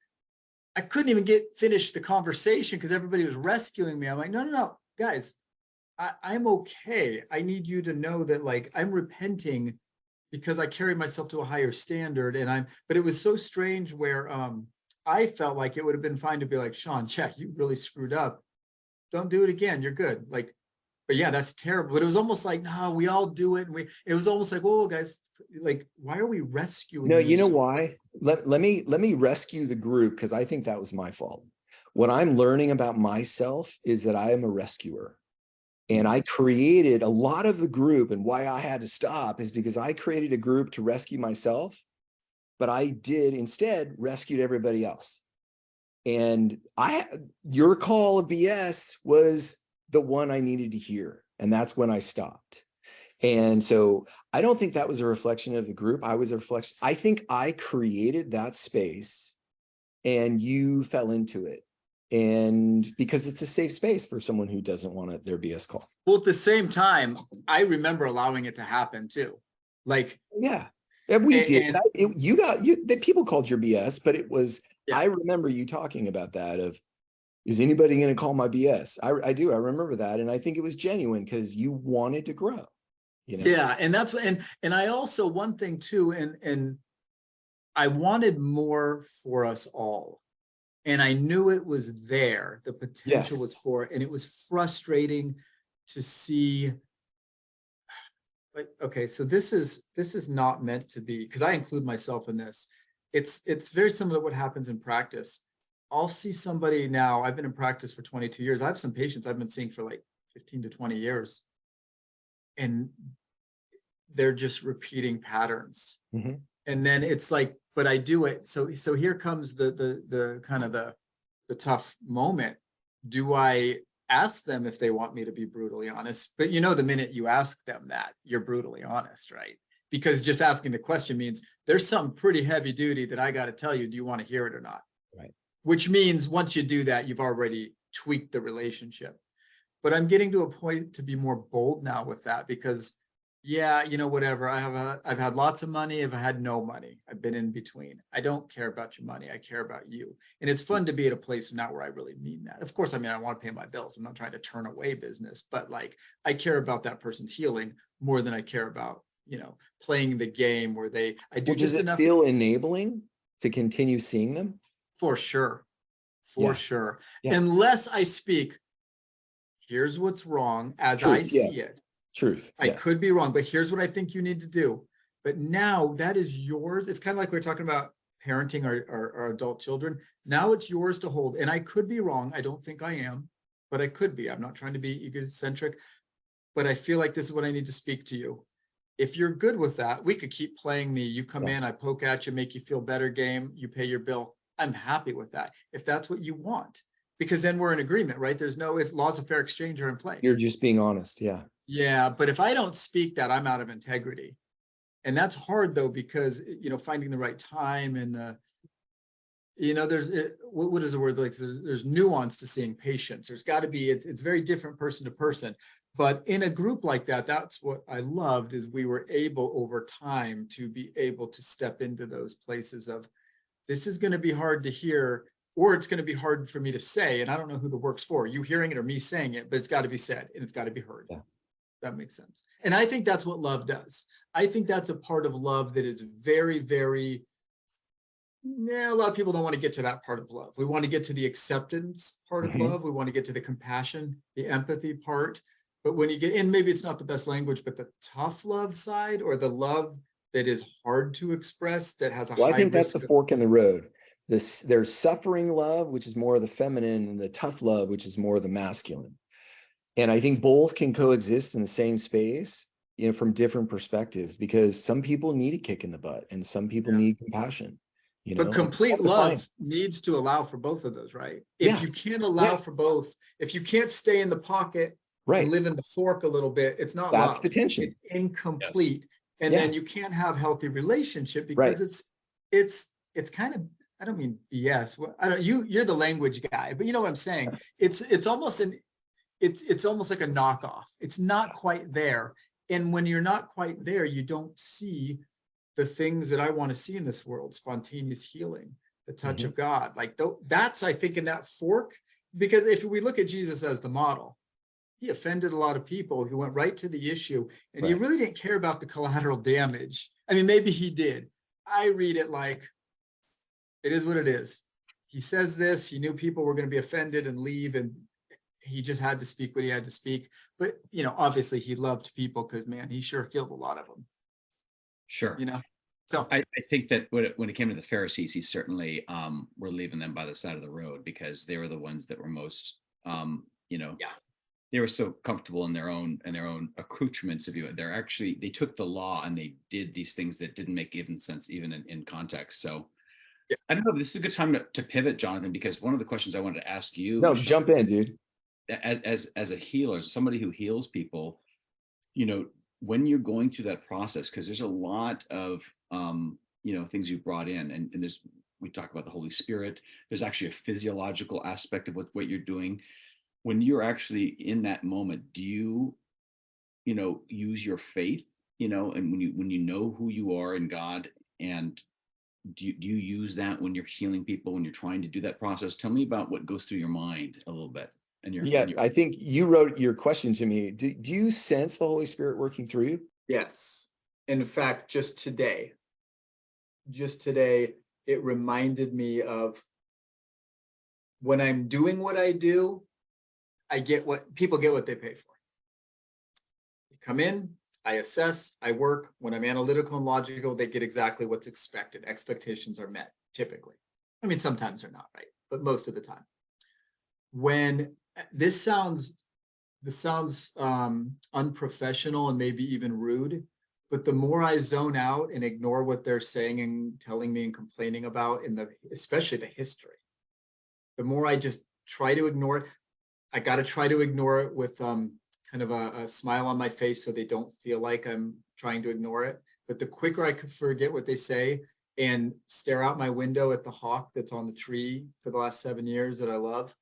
I couldn't even finish the conversation because everybody was rescuing me. I'm like, no, guys, I'm okay. I need you to know that, like, I'm repenting because I carry myself to a higher standard. And but it was so strange where I felt like it would have been fine to be like, Sean, check, you really screwed up. Don't do it again. You're good. Like, but yeah, that's terrible. But it was almost like, no, we all do it. And it was almost like, oh, guys, like, why are we rescuing No, you? you know why? Let me rescue the group, because I think that was my fault. What I'm learning about myself is that I am a rescuer. And I created a lot of the group, and why I had to stop is because I created a group to rescue myself, but I did instead rescued everybody else. And your call of BS was the one I needed to hear. And that's when I stopped. And so I don't think that was a reflection of the group. I was a reflection. I think I created that space and you fell into it. And because it's a safe space for someone who doesn't want their BS call. Well, at the same time, I remember allowing it to happen too. Like, yeah, we did. People called your BS, but it was, yeah. I remember you talking about that of, is anybody going to call my BS? I do. I remember that. And I think it was genuine because you wanted to grow, you know? Yeah. And that's what, and I also, one thing too, and I wanted more for us all. And I knew it was there. The potential was for it. And it was frustrating to see. But okay, so this is not meant to be, because I include myself in this. It's very similar to what happens in practice. I'll see somebody now. I've been in practice for 22 years. I have some patients I've been seeing for like 15 to 20 years. And they're just repeating patterns. Mm-hmm. And then it's like, but I do it. So here comes the kind of the tough moment. Do I ask them if they want me to be brutally honest? But you know, the minute you ask them that, you're brutally honest, right? Because just asking the question means there's something pretty heavy duty that I got to tell you. Do you want to hear it or not? Right. Which means once you do that, you've already tweaked the relationship. But I'm getting to a point to be more bold now with that, because yeah, you know, whatever. I've had lots of money. I've had no money. I've been in between. I don't care about your money. I care about you. And it's fun to be at a place now where I really mean that. Of course, I mean, I want to pay my bills. I'm not trying to turn away business, but like, I care about that person's healing more than I care about, you know, playing the game where I do just enough. Feel enabling to continue seeing them? For sure. For sure. Yeah. Unless I speak, here's what's wrong as I see it. Truth. I could be wrong, but here's what I think you need to do. But now that is yours. It's kind of like we're talking about parenting our adult children. Now it's yours to hold. And I could be wrong. I don't think I am, but I could be. I'm not trying to be egocentric, but I feel like this is what I need to speak to you. If you're good with that, we could keep playing you come in, I poke at you, make you feel better game, you pay your bill. I'm happy with that. If that's what you want, because then we're in agreement, right? It's laws of fair exchange are in play. You're just being honest. Yeah. Yeah. But if I don't speak that, I'm out of integrity. And that's hard though, because, you know, finding the right time and you know, what is the word? Like there's nuance to seeing patients. There's got to be, it's very different person to person. But in a group like that, that's what I loved, is we were able over time to be able to step into those places of, this is going to be hard to hear, or it's going to be hard for me to say. And I don't know who the work's for, you hearing it or me saying it, but it's got to be said and it's got to be heard. Yeah. That makes sense. And I think that's what love does. I think that's a part of love that is very, very, a lot of people don't want to get to that part of love. We want to get to the acceptance part of love. We want to get to the compassion, the empathy part. But when you get in, maybe it's not the best language, but the tough love side, or the love that is hard to express, that has a high risk. I think that's the fork in the road. There's suffering love, which is more of the feminine, and the tough love, which is more of the masculine. And I think both can coexist in the same space. from different perspectives, because some people need a kick in the butt and some people need compassion, But complete love needs to allow for both of those, right? If you can't allow for both, if you can't stay in the pocket and live in the fork a little bit, it's not that's love. the tension. It's incomplete. And then you can't have healthy relationship because it's kind of, I don't mean BS. You're the language guy, but you know what I'm saying? It's almost it's almost like a knockoff. It's not quite there. And when you're not quite there, you don't see the things that I want to see in this world: spontaneous healing, the touch of God. Like that's, I think, in that fork, because if we look at Jesus as the model, he offended a lot of people. He went right to the issue, and he really didn't care about the collateral damage. I mean, maybe he did. I read it like it is what it is. He says this, he knew people were going to be offended and leave, and he just had to speak what he had to speak. But, you know, obviously he loved people because, man, he sure killed a lot of them. Sure. You know, so I think that when it came to the Pharisees, he certainly were leaving them by the side of the road, because they were the ones that were most, they were so comfortable in their own accoutrements. If you, they took the law and they did these things that didn't make even sense, even in context. So I don't know if this is a good time to pivot, Jonathan, because one of the questions I wanted to ask you. No, jump in, dude. As a healer, somebody who heals people, you know, when you're going through that process, because there's a lot of things you brought in, and we talk about the Holy Spirit. There's actually a physiological aspect of what you're doing. When you're actually in that moment, do you use your faith, and when you know who you are in God, and do you use that when you're healing people, when you're trying to do that process? Tell me about what goes through your mind a little bit. I think you wrote your question to me. Do you sense the Holy Spirit working through you? Yes. In fact, just today, it reminded me of when I'm doing what I do, people get what they pay for. You come in, I assess, I work. When I'm analytical and logical, they get exactly what's expected. Expectations are met, typically. I mean, sometimes they're not, right? But most of the time. When this sounds unprofessional and maybe even rude, but the more I zone out and ignore what they're saying and telling me and complaining about, especially the history, the more I just try to ignore it. I got to try to ignore it with kind of a smile on my face, so they don't feel like I'm trying to ignore it. But the quicker I could forget what they say and stare out my window at the hawk that's on the tree for the last 7 years that I love,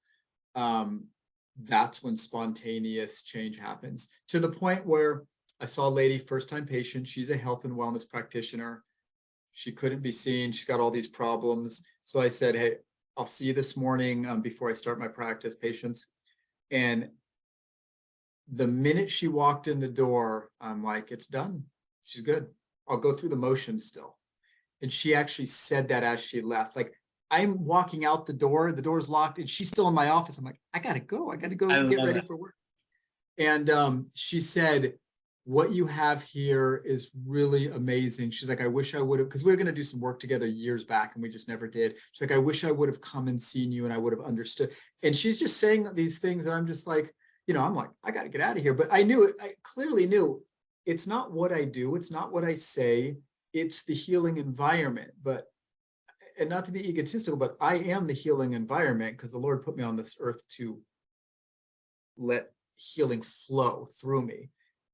that's when spontaneous change happens, to the point where I saw a lady, first-time patient. She's a health and wellness practitioner. She couldn't be seen. She's got all these problems. So I said, hey, I'll see you this morning before I start my practice, patients. And the minute she walked in the door, I'm like, it's done. She's good. I'll go through the motions still. And she actually said that as she left. Like, I'm walking out the door's locked, and she's still in my office. I'm like, I gotta go get ready for work. And she said, what you have here is really amazing. She's like, I wish I would have, because we were going to do some work together years back and we just never did. She's like, I wish I would have come and seen you and I would have understood. And she's just saying these things that I'm just like, I'm like, I got to get out of here. But I knew it. I clearly knew it's not what I do. It's not what I say. It's the healing environment. And not to be egotistical, but I am the healing environment, because the Lord put me on this earth to let healing flow through me.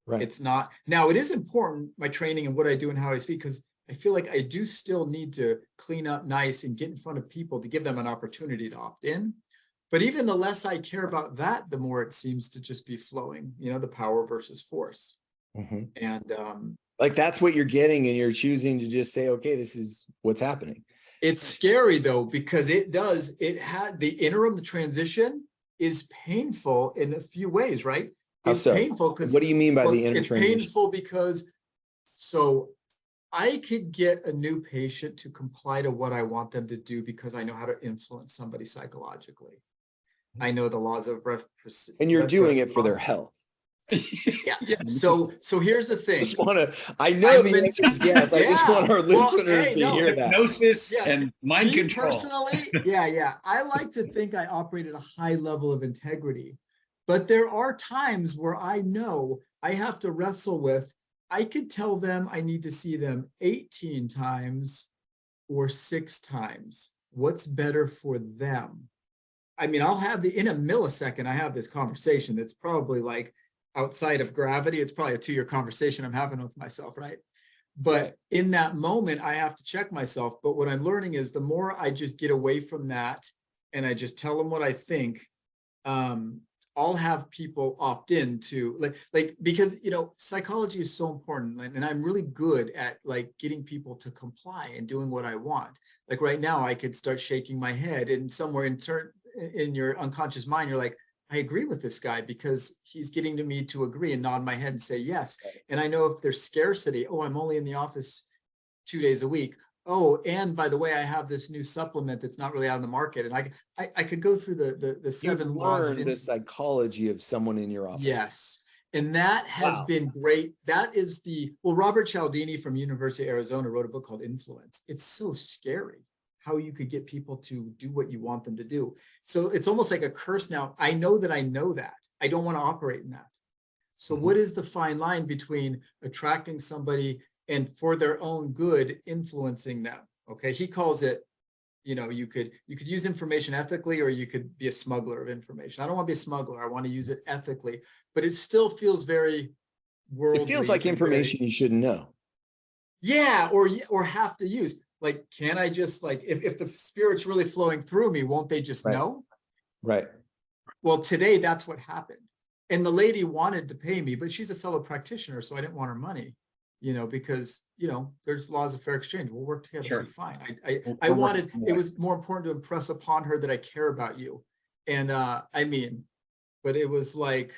Right. It's not, now it is important, my training and what I do and how I speak, because I feel like I do still need to clean up nice and get in front of people to give them an opportunity to opt in. But even the less I care about that, the more it seems to just be flowing, the power versus force. Mm-hmm. And like, that's what you're getting, and you're choosing to just say, okay, this is what's happening. It's scary though, because it had the interim, the transition is painful in a few ways, right? It's painful because, what do you mean by the interim transition? It's painful because, so I could get a new patient to comply to what I want them to do because I know how to influence somebody psychologically. I know the laws of reciprocity. And you're doing it for their health. Yeah. So here's the thing. I know the answer is yes. I just want our listeners to hear that. Hypnosis and mind control. Personally, I like to think I operate at a high level of integrity, but there are times where I know I have to wrestle with, I could tell them I need to see them 18 times or 6 times. What's better for them? I mean, I'll have in a millisecond, I have this conversation that's probably like outside of gravity. It's probably a 2-year conversation I'm having with myself, right? But in that moment, I have to check myself. But what I'm learning is the more I just get away from that and I just tell them what I think, I'll have people opt in to because, psychology is so important. And I'm really good at like getting people to comply and doing what I want. Like right now, I could start shaking my head and somewhere in your unconscious mind, you're like, I agree with this guy because he's getting to me to agree and nod my head and say yes. And I know if there's scarcity, oh, I'm only in the office 2 days a week. Oh, and by the way, I have this new supplement that's not really out on the market. And I could go through the 7 laws of the psychology of someone in your office. Yes. And that has been great. That is Robert Cialdini from University of Arizona wrote a book called Influence. It's so scary how you could get people to do what you want them to do. So it's almost like a curse now. I know that. I don't want to operate in that. So what is the fine line between attracting somebody and for their own good, influencing them? Okay. He calls it, you could use information ethically, or you could be a smuggler of information. I don't want to be a smuggler. I want to use it ethically, but it still feels very worldly. It feels like information you shouldn't know. Yeah. Or have to use. Like, can I just if the spirit's really flowing through me, won't they just know? Right. Well, today that's what happened. And the lady wanted to pay me, but she's a fellow practitioner, so I didn't want her money, because, there's laws of fair exchange. We'll work together. Sure. It'll be fine. It was more important to impress upon her that I care about you. And but it was like,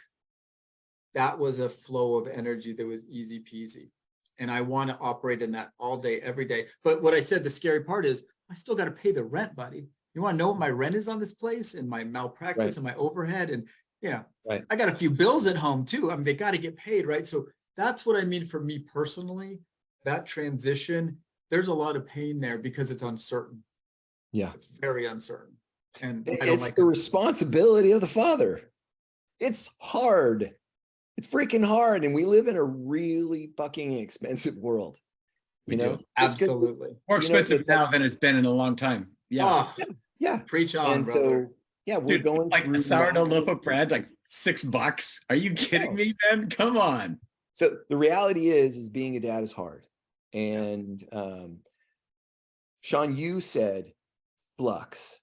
that was a flow of energy that was easy peasy. And I want to operate in that all day, every day. But what I said, the scary part is I still got to pay the rent, buddy. You want to know what my rent is on this place and my malpractice and my overhead? And I got a few bills at home too. I mean, they got to get paid, right? So that's what I mean for me personally, that transition, there's a lot of pain there because it's uncertain. Yeah. It's very uncertain. And it's the responsibility of the father. It's hard. It's freaking hard. And we live in a really fucking expensive world. We do. Absolutely. More expensive now than it's been in a long time. Yeah. Yeah. Preach on, and brother. So, we're going like through a sourdough loaf of bread, like $6. Are you kidding me, man? Come on. So the reality is being a dad is hard. And Sean, you said flux.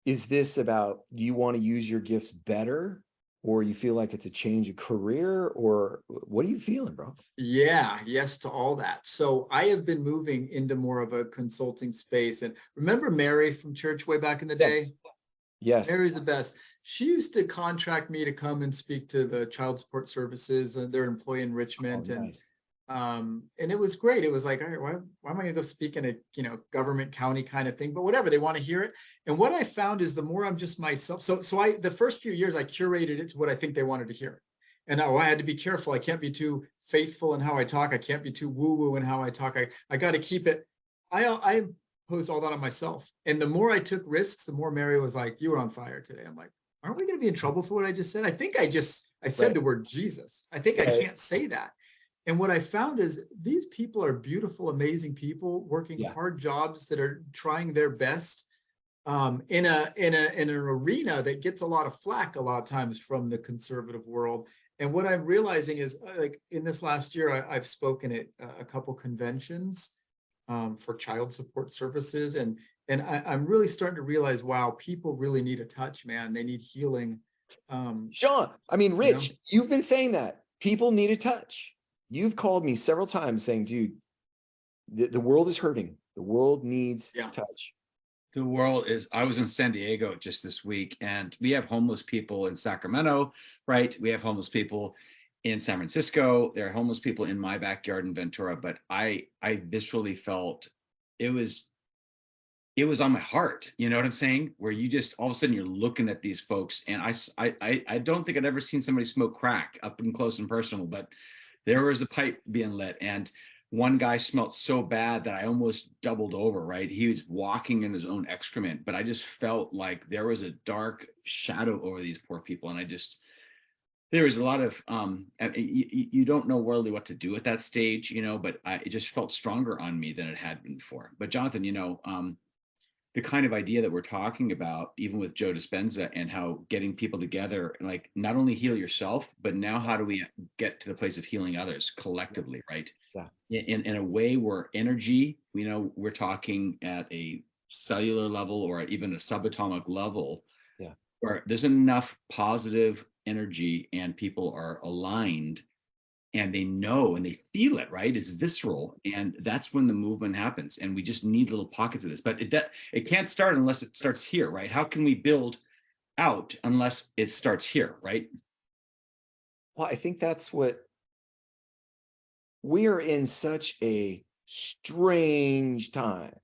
Is this about, do you want to use your gifts better, or you feel like it's a change of career, or what are you feeling, bro? Yeah, yes to all that. So I have been moving into more of a consulting space. And remember Mary from church way back in the day? Yes. Mary's the best. She used to contract me to come and speak to the child support services and their employee enrichment. Nice. And it was great. It was like, all right, why am I going to go speak in a government county kind of thing? But whatever, they want to hear it. And what I found is the more I'm just myself. So the first few years I curated it to what I think they wanted to hear. And I had to be careful. I can't be too faithful in how I talk. I can't be too woo-woo in how I talk. I got to keep it. I imposed all that on myself. And the more I took risks, the more Mary was like, you were on fire today. I'm like, aren't we going to be in trouble for what I just said? I think I said the word Jesus. I think I can't say that. And what I found is these people are beautiful, amazing people working hard jobs that are trying their best in an arena that gets a lot of flack a lot of times from the conservative world. And what I'm realizing is, like in this last year, I've spoken at a couple conventions for child support services, and I'm really starting to realize, wow, people really need a touch, man. They need healing. Sean, Rich, you've been saying that people need a touch. You've called me several times saying, dude, the world is hurting. The world needs touch. The world is, I was in San Diego just this week, and we have homeless people in Sacramento, right? We have homeless people in San Francisco. There are homeless people in my backyard in Ventura, but I viscerally felt it was on my heart. You know what I'm saying? Where you just, all of a sudden you're looking at these folks, and I don't think I'd ever seen somebody smoke crack up and close and personal, but there was a pipe being lit, and one guy smelled so bad that I almost doubled over, right? He was walking in his own excrement, but I just felt like there was a dark shadow over these poor people. And it there was a lot of you don't know really what to do at that stage, but it just felt stronger on me than it had been before. But Jonathan, the kind of idea that we're talking about, even with Joe Dispenza, and how getting people together, like not only heal yourself, but now how do we get to the place of healing others collectively, right? Yeah. In a way where energy, we're talking at a cellular level or even a subatomic level, Yeah, where there's enough positive energy and people are aligned and they know and they feel it, right? It's visceral, and that's when the movement happens. And we just need little pockets of this, but it can't start unless it starts here, right? How can we build out unless it starts here, right? well, I think that's what we're in, such a strange time,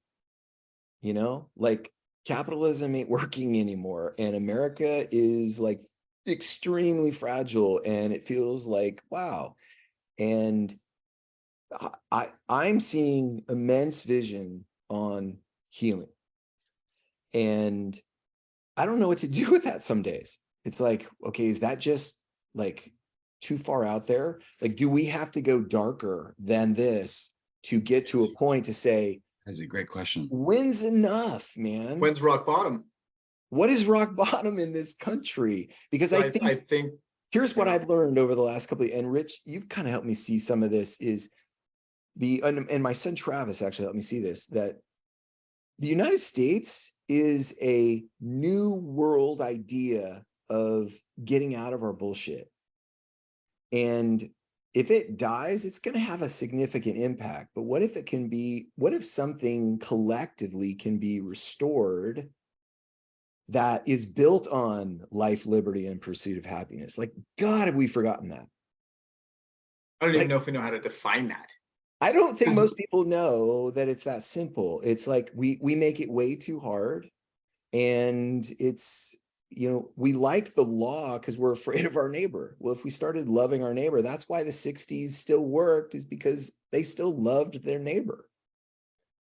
like capitalism ain't working anymore, and America is like extremely fragile, and it feels like, wow. And I'm seeing immense vision on healing, and I don't know what to do with that some days. It's like, okay, is that just like too far out there? Like, do we have to go darker than this to get to a point to say, That's a great question. when's enough, man? When's rock bottom? What is rock bottom in this country? Because I think here's what I've learned over the last couple of, and Rich, you've kind of helped me see some of this, is and my son Travis actually helped me see this, that the United States is a new world idea of getting out of our bullshit. And if it dies, it's going to have a significant impact. But what if something collectively can be restored that is built on life, liberty, and pursuit of happiness? Like, God, have we forgotten that? I don't even know if we know how to define that. I don't think most people know that it's that simple. It's like we make it way too hard. And it's, we like the law because we're afraid of our neighbor. Well, if we started loving our neighbor, that's why the 60s still worked, is because they still loved their neighbor.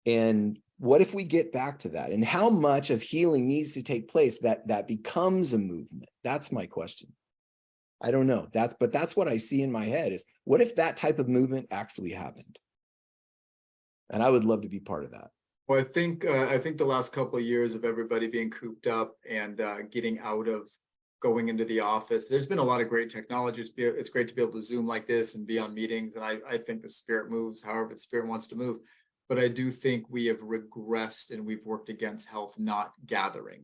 And what if we get back to that? And how much of healing needs to take place that becomes a movement? That's my question. I don't know. But that's what I see in my head, is what if that type of movement actually happened? And I would love to be part of that. Well, I think the last couple of years of everybody being cooped up and getting out of going into the office, there's been a lot of great technology. It's great to be able to Zoom like this and be on meetings. And I think the spirit moves however the spirit wants to move. But I do think we have regressed and we've worked against health not gathering.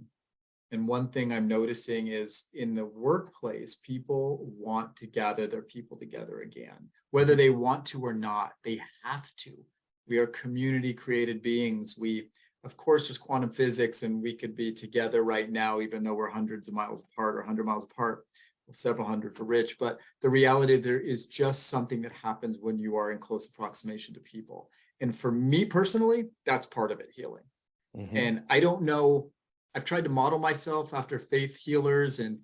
And one thing I'm noticing is in the workplace, people want to gather their people together again, whether they want to or not. They have to. We are community created beings. Of course, there's quantum physics and we could be together right now, even though we're hundreds of miles apart or 100 miles apart, several hundred for Rich. But the reality, there is just something that happens when you are in close approximation to people. And for me personally, that's part of it, healing. Mm-hmm. And I don't know, I've tried to model myself after faith healers and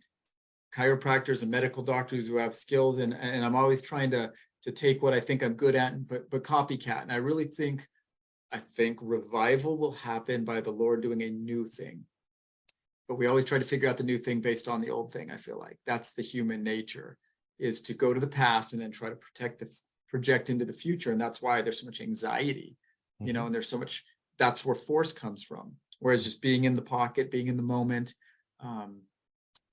chiropractors and medical doctors who have skills. And I'm always trying to take what I think I'm good at, but copycat. And I really think revival will happen by the Lord doing a new thing. But we always try to figure out the new thing based on the old thing. I feel like that's the human nature, is to go to the past and then try to project into the future. And that's why there's so much anxiety, and there's so much, that's where force comes from. Whereas just being in the pocket, being in the moment.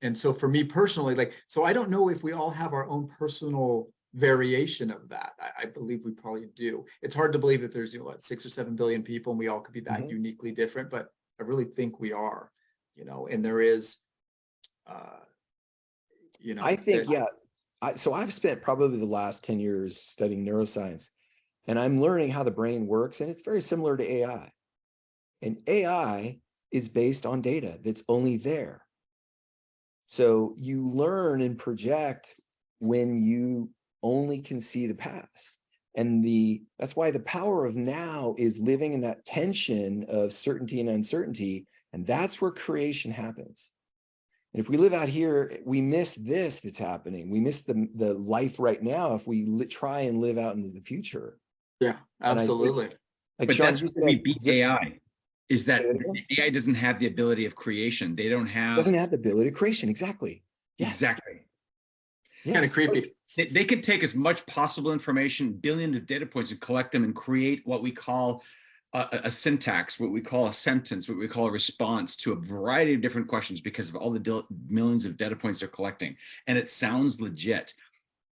And so for me personally, so I don't know if we all have our own personal variation of that. I believe we probably do. It's hard to believe that there's 6 or 7 billion people and we all could be that uniquely different, but I really think we are, and there is, I think, so I've spent probably the last 10 years studying neuroscience, and I'm learning how the brain works, and it's very similar to AI. And AI is based on data that's only there. So you learn and project when you only can see the past. And that's why the power of now is living in that tension of certainty and uncertainty. And that's where creation happens. And if we live out here, we miss this that's happening. We miss the life right now if we try and live out into the future. Yeah, absolutely. But Sean, that's what we beat AI. Is that AI doesn't have the ability of creation. They doesn't have the ability of creation. Exactly. Yes. Exactly. Kind of Yes. creepy. They can take as much possible information, billions of data points, and collect them and create what we call a syntax, what we call a sentence, what we call a response to a variety of different questions because of all the millions of data points they're collecting. And it sounds legit.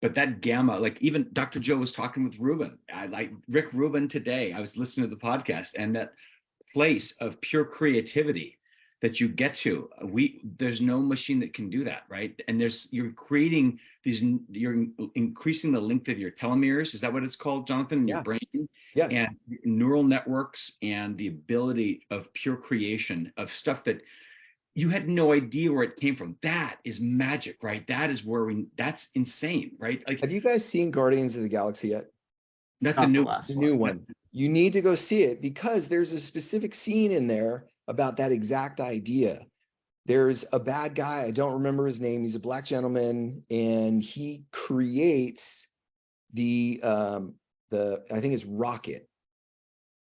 But that gamma, like even Dr. Joe was talking with Ruben, I like Rick Rubin today. I was listening to the podcast, and that place of pure creativity that you get to, there's no machine that can do that, right? And you're creating you're increasing the length of your telomeres. Is that what it's called, Jonathan, in your brain? Yes. And neural networks and the ability of pure creation of stuff that you had no idea where it came from. That is magic, right? That is that's insane, right? Like, Have you guys seen Guardians of the Galaxy yet? not Not the the new last The new one. You need to go see it because there's a specific scene in there about that exact idea. There's a bad guy, I don't remember his name. He's a black gentleman, and he creates the I think it's Rocket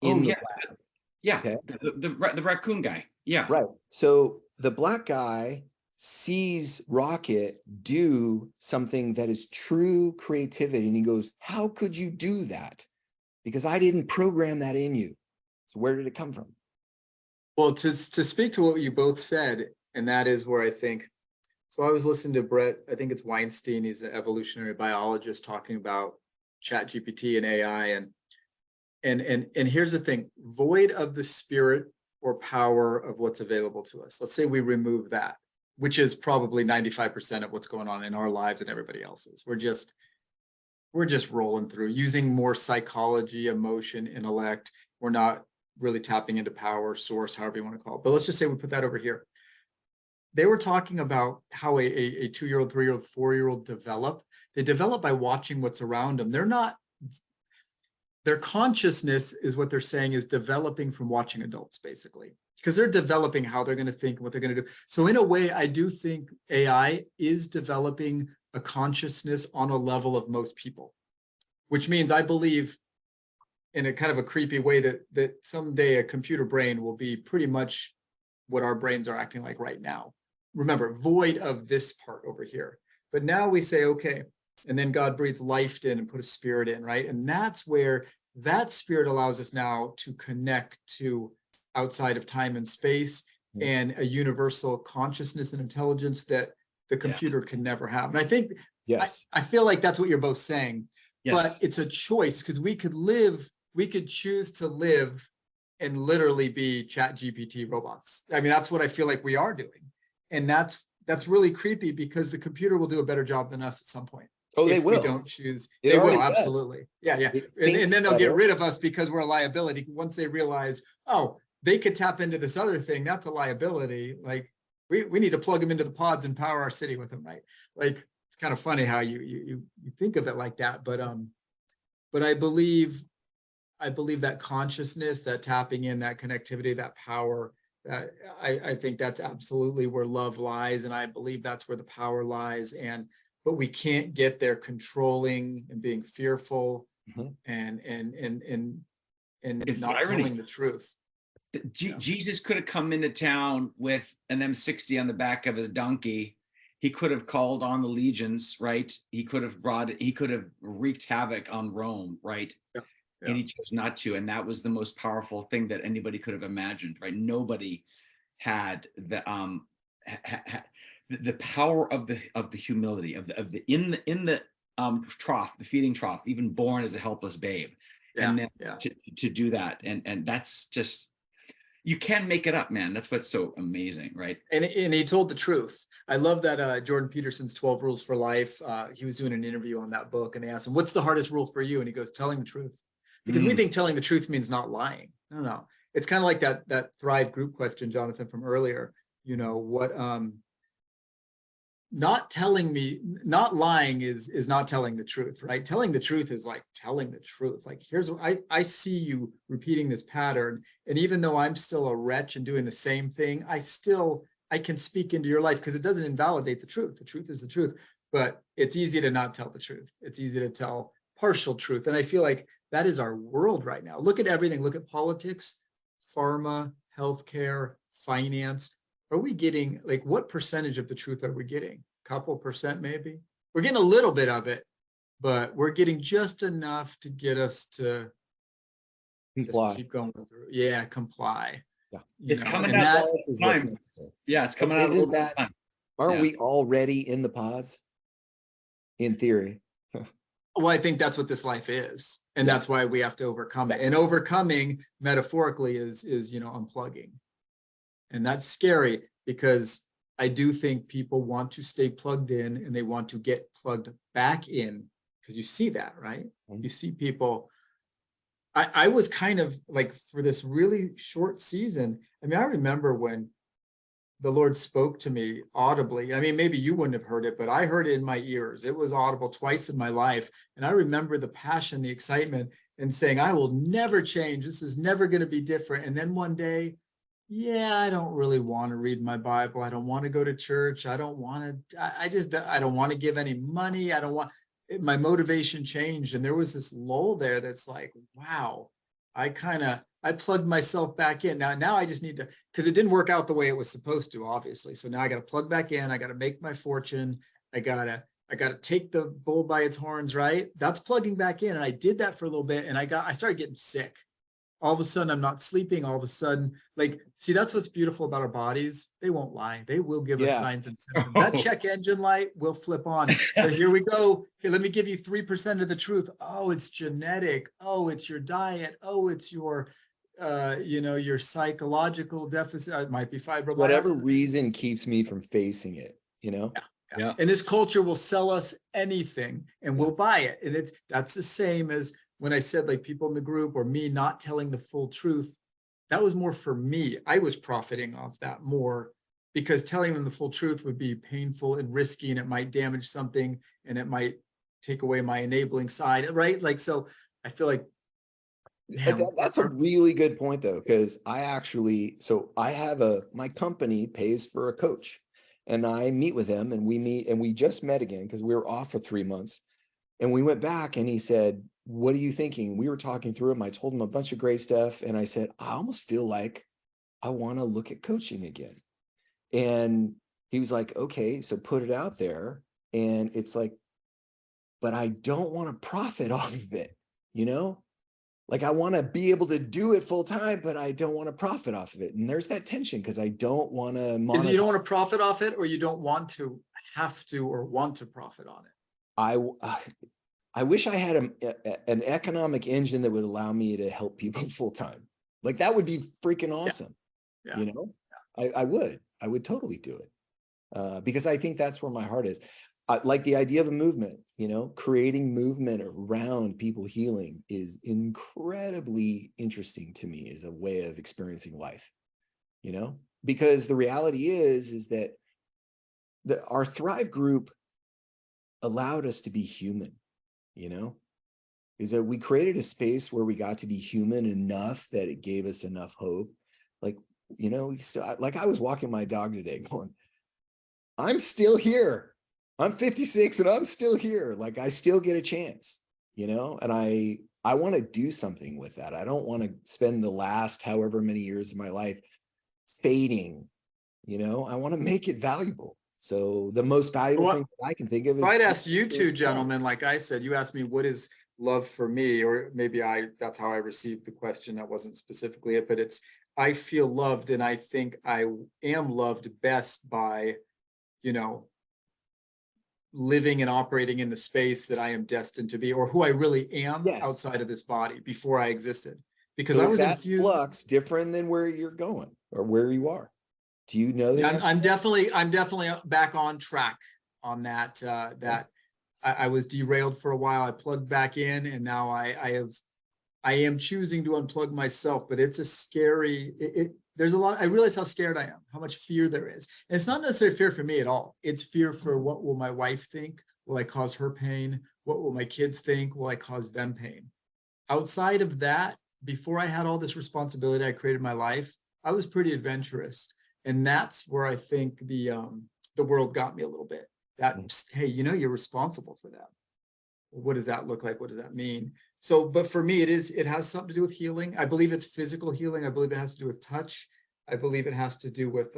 in the lab. Yeah, Okay. the raccoon guy. Yeah. Right. So the black guy sees Rocket do something that is true creativity, and he goes, "How could you do that? Because I didn't program that in you." So where did it come from? Well, to speak to what you both said, and that is where I think, so I was listening to Brett, I think it's Weinstein, he's an evolutionary biologist talking about ChatGPT and AI, and here's the thing, void of the spirit or power of what's available to us. Let's say we remove that, which is probably 95% of what's going on in our lives and everybody else's. We're just rolling through, using more psychology, emotion, intellect. We're not really tapping into power, source, however you want to call it. But let's just say we put that over here. They were talking about how a 2-year-old, 3-year-old, 4-year-old develop. They develop by watching what's around them. Their consciousness is what they're saying is developing from watching adults, basically, because they're developing how they're going to think and what they're going to do. So in a way, I do think AI is developing a consciousness on a level of most people, which means I believe in a kind of a creepy way that someday a computer brain will be pretty much what our brains are acting like right now. Remember, void of this part over here. But now we say, okay, and then God breathed life in and put a spirit in, right? And that's where that spirit allows us now to connect to outside of time and space and a universal consciousness and intelligence that the computer can never have. And I think, Yes. I feel like that's what you're both saying, but Yes. it's a choice because we could choose to live and literally be ChatGPT robots. I mean, that's what I feel like we are doing. And that's really creepy because the computer will do a better job than us at some point. Oh, they if will. we don't choose. It They already will, does. absolutely. Yeah. It And thinks then they'll better. get rid of us because we're a liability. Once they realize, oh, they could tap into this other thing, that's a liability. Like we need to plug them into the pods and power our city with them, right? Like it's kind of funny how you think of it like that. But I believe that consciousness, that tapping in, that connectivity, that power, that I think that's absolutely where love lies. And I believe that's where the power lies. But we can't get there controlling and being fearful and It's not irony. telling the truth. Jesus could have come into town with an M60 on the back of his donkey. He could have called on the legions, right? He could have wreaked havoc on Rome, right? Yeah. And he chose not to. And that was the most powerful thing that anybody could have imagined, right? Nobody had the the power of the humility of the in the trough, the feeding trough, even born as a helpless babe. Yeah. And then to do that. And that's just, you can make it up, man. That's what's so amazing, right? And he told the truth. I love that Jordan Peterson's 12 Rules for Life. He was doing an interview on that book and they asked him, what's the hardest rule for you? And he goes, telling the truth. Because we think telling the truth means not lying. No. It's kind of like that Thrive group question, Jonathan, from earlier. You know, what not lying is not telling the truth, right? Telling the truth is like telling the truth. Like, here's what I see you repeating this pattern. And even though I'm still a wretch and doing the same thing, I can speak into your life because it doesn't invalidate the truth. The truth is the truth, but it's easy to not tell the truth. It's easy to tell partial truth. And I feel like that is our world right now. Look at everything. Look at politics, pharma, healthcare, finance. Are we getting, like, what percentage of the truth are we getting? Couple percent, maybe? we're getting a little bit of it, but we're getting just enough to get us to just Comply. keep going through. Yeah, comply. Yeah. It's coming and out that, all Balance is the what's time. necessary. Yeah, it's coming But out all isn't the that, time. aren't Yeah. we already in the pods? In theory. well, I think that's what this life is. And Yeah. that's why we have to overcome it. And overcoming metaphorically is, unplugging. And that's scary because I do think people want to stay plugged in and they want to get plugged back in, because you see that, right? Mhm. You see people. I was kind of like, for this really short season, I mean, I remember when the Lord spoke to me audibly. I mean, maybe you wouldn't have heard it, but I heard it in my ears. It was audible twice in my life. And I remember the passion, the excitement, and saying, I will never change. This is never going to be different. And then one day, yeah, I don't really want to read my Bible. I don't want to go to church. I don't want to, I don't want to give any money. I don't want, my motivation changed. And there was this lull there that's like, wow, I plugged myself back in. Now I just need to, because it didn't work out the way it was supposed to, obviously. So now I got to plug back in. I got to make my fortune. I gotta take the bull by its horns, right? That's plugging back in. And I did that for a little bit, and I started getting sick. All of a sudden I'm not sleeping. All of a sudden, like, see, that's what's beautiful about our bodies. They won't lie. They will give us Yeah. signs and symptoms. That check engine light will flip on. But here we go. Here, let me give you 3% of the truth. Oh, it's genetic. Oh, it's your diet. Oh, it's your your psychological deficit. It might be fibromyalgia. Whatever reason keeps me from facing it, you know? Yeah. And this culture will sell us anything and we'll buy it. And that's the same as when I said, like, people in the group or me not telling the full truth. That was more for me. I was profiting off that more, because telling them the full truth would be painful and risky, and it might damage something, and it might take away my enabling side, right? Like, so I feel like, man, That's a really good point, though, because I have my company pays for a coach, and I meet with him, and we just met again because we were off for 3 months. And we went back and he said, what are you thinking? We were talking through him. I told him a bunch of great stuff. And I said, I almost feel like I want to look at coaching again. And he was like, okay, so put it out there. And it's like, but I don't want to profit off of it, you know? Like, I want to be able to do it full time, but I don't want to profit off of it. And there's that tension, because I don't want to monetize. Is it you don't want to profit off it, or you don't want to have to or want to profit on it? I wish I had an economic engine that would allow me to help people full time. Like, that would be freaking awesome. Yeah. You know, I would totally do it, because I think that's where my heart is. Like the idea of a movement, you know, creating movement around people healing is incredibly interesting to me as a way of experiencing life, you know, because the reality is that our Thrive group allowed us to be human, you know, is that we created a space where we got to be human enough that it gave us enough hope. Like, you know, like, I was walking my dog today going, I'm still here. I'm 56 and I'm still here. Like, I still get a chance, you know, and I want to do something with that. I don't want to spend the last however many years of my life fading, you know. I want to make it valuable. So the most valuable thing that I can think of is, I'd ask you two gentlemen, like I said, you asked me, what is love for me? Or maybe that's how I received the question. That wasn't specifically it, but it's, I feel loved, and I think I am loved best by, you know, living and operating in the space that I am destined to be, or who I really am outside of this body before I existed. Because so I was that infused. flux different than where you're going or where you are. Do you know that? I'm definitely back on track on that. I was derailed for a while. I plugged back in, and now I am choosing to unplug myself. But it's a scary. There's a lot. I realize how scared I am, how much fear there is, and it's not necessarily fear for me at all. It's fear for, what will my wife think? Will I cause her pain? What will my kids think? Will I cause them pain? Outside of that, before I had all this responsibility, I created my life, I was pretty adventurous. And that's where I think the world got me a little bit. That, hey, you know, you're responsible for that. What does that look like? What does that mean? So, but for me, it has something to do with healing. I believe it's physical healing. I believe it has to do with touch. I believe it has to do with,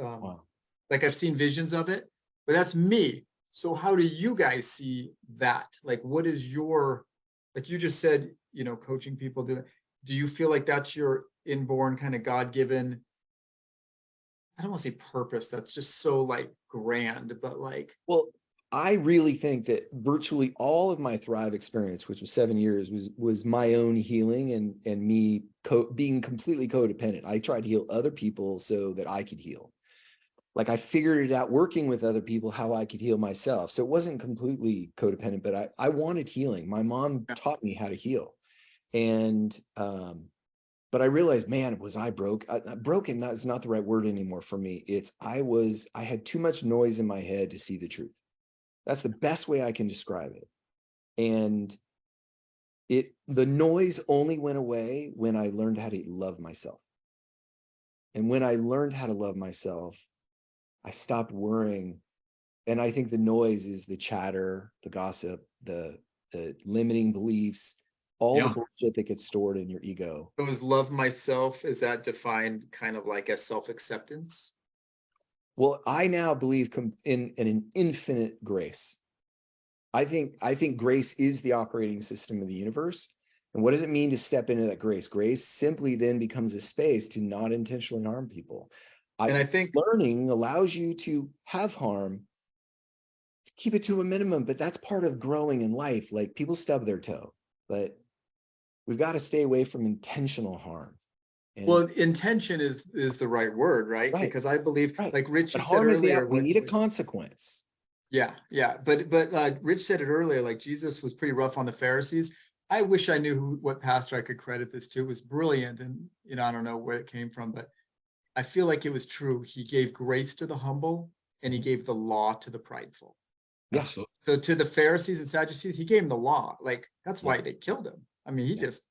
like, I've seen visions of it, but that's me. So how do you guys see that? Like, what is your, like you just said, you know, coaching people, do you feel like that's your inborn kind of God-given, I don't want to say purpose, that's just so like grand, but like, Well, I really think that virtually all of my Thrive experience, which was 7 years, was my own healing and me being completely codependent. I tried to heal other people so that I could heal. Like I figured it out working with other people how I could heal myself. So it wasn't completely codependent, but I wanted healing. My mom taught me how to heal. And but I realized, man, was I broke? Broken is not the right word anymore for me. I had too much noise in my head to see the truth. That's the best way I can describe it. And the noise only went away when I learned how to love myself. And when I learned how to love myself, I stopped worrying. And I think the noise is the chatter, the gossip, the limiting beliefs, all the bullshit that gets stored in your ego. it was love myself. Is that defined kind of like as self-acceptance? Well, I now believe in an infinite grace. I think grace is the operating system of the universe. And what does it mean to step into that grace? Grace simply then becomes a space to not intentionally harm people. And I think learning allows you to have harm, to keep it to a minimum, but that's part of growing in life. Like people stub their toe, but we've got to stay away from intentional harm. And well, intention is the right word, right? Right. Because I believe, Right. like Rich But said harm is earlier, we need a consequence. yeah, yeah. But Rich said it earlier, like Jesus was pretty rough on the Pharisees. I wish I knew what pastor I could credit this to. It was brilliant, and you know, I don't know where it came from, but I feel like it was true. He gave grace to the humble, and he gave the law to the prideful. Yeah. Absolutely. So to the Pharisees and Sadducees, he gave them the law. Like that's why they killed him. I mean, he just.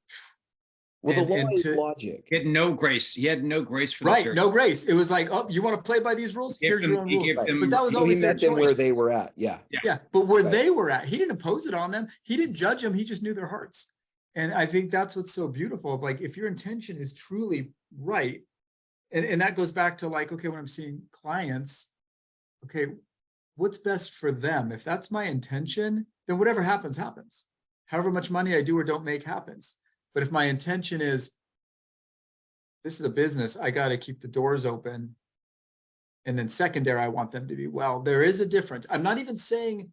Well, the law and is to, logic. He had no grace. He had no grace for the right, Pharisees. no grace. It was like, oh, you want to play by these rules? Here's your own rules. But that was He always their met them where choice. they were at. Yeah. Yeah, but where Right. they were at, he didn't impose it on them. He didn't judge them. He just knew their hearts. And I think that's what's so beautiful. Like if your intention is truly right, and that goes back to like, okay, when I'm seeing clients, okay, what's best for them? If that's my intention, then whatever happens, happens. However much money I do or don't make happens. But if my intention is, this is a business, I got to keep the doors open. And then secondary, I want them to be well. There is a difference. I'm not even saying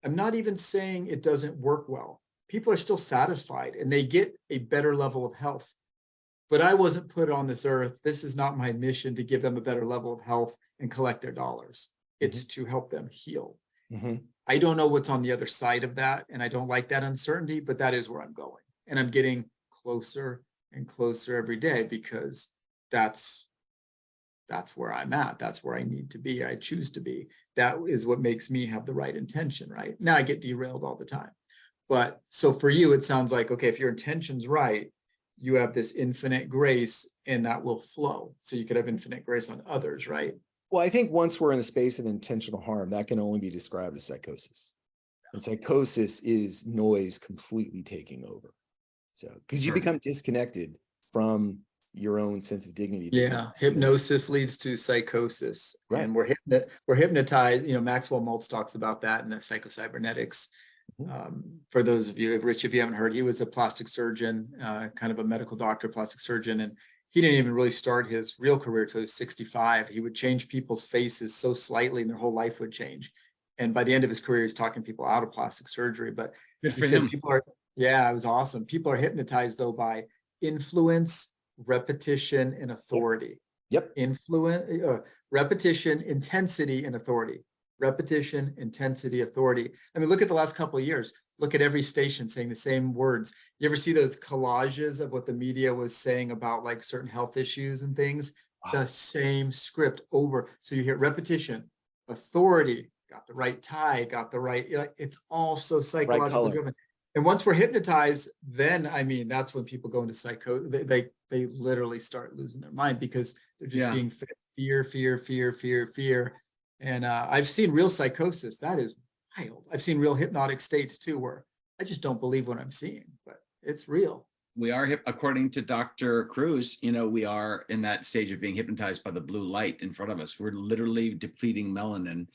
it doesn't work well. People are still satisfied and they get a better level of health. But I wasn't put on this earth. This is not my mission to give them a better level of health and collect their dollars. It's to help them heal. I don't know what's on the other side of that. And I don't like that uncertainty, but that is where I'm going. And I'm getting closer and closer every day because that's where I'm at. That's where I need to be. I choose to be. That is what makes me have the right intention, right? Now I get derailed all the time. But so for you, it sounds like, okay, if your intention's right, you have this infinite grace and that will flow. So you could have infinite grace on others, right? Well, I think once we're in the space of intentional harm, that can only be described as psychosis. And psychosis is noise completely taking over. So, because you become disconnected from your own sense of dignity. Yeah, hypnosis leads to psychosis, right. And we're hypnotized. You know, Maxwell Maltz talks about that in the psychocybernetics. For those of you, Rich, if you haven't heard, he was a plastic surgeon, kind of a medical doctor, plastic surgeon, and he didn't even really start his real career till he was 65. He would change people's faces so slightly, and their whole life would change. And by the end of his career, he's talking people out of plastic surgery. But he said people are, yeah, it was awesome. People are hypnotized though by influence, repetition, and authority. Influence, repetition, intensity, and authority. Repetition, intensity, authority. I mean, look at the last couple of years. Look at every station saying the same words. You ever see those collages of what the media was saying about like certain health issues and things? Wow. The same script over. So you hear repetition, authority, got the right tie, got the right, it's all so psychologically driven. And once we're hypnotized, then, I mean, that's when people go into psychosis. They literally start losing their mind because they're just being fed fear. And I've seen real psychosis. That is wild. I've seen real hypnotic states too, where I just don't believe what I'm seeing, but it's real. We are, according to Dr. Cruz, you know, we are in that stage of being hypnotized by the blue light in front of us. We're literally depleting melanin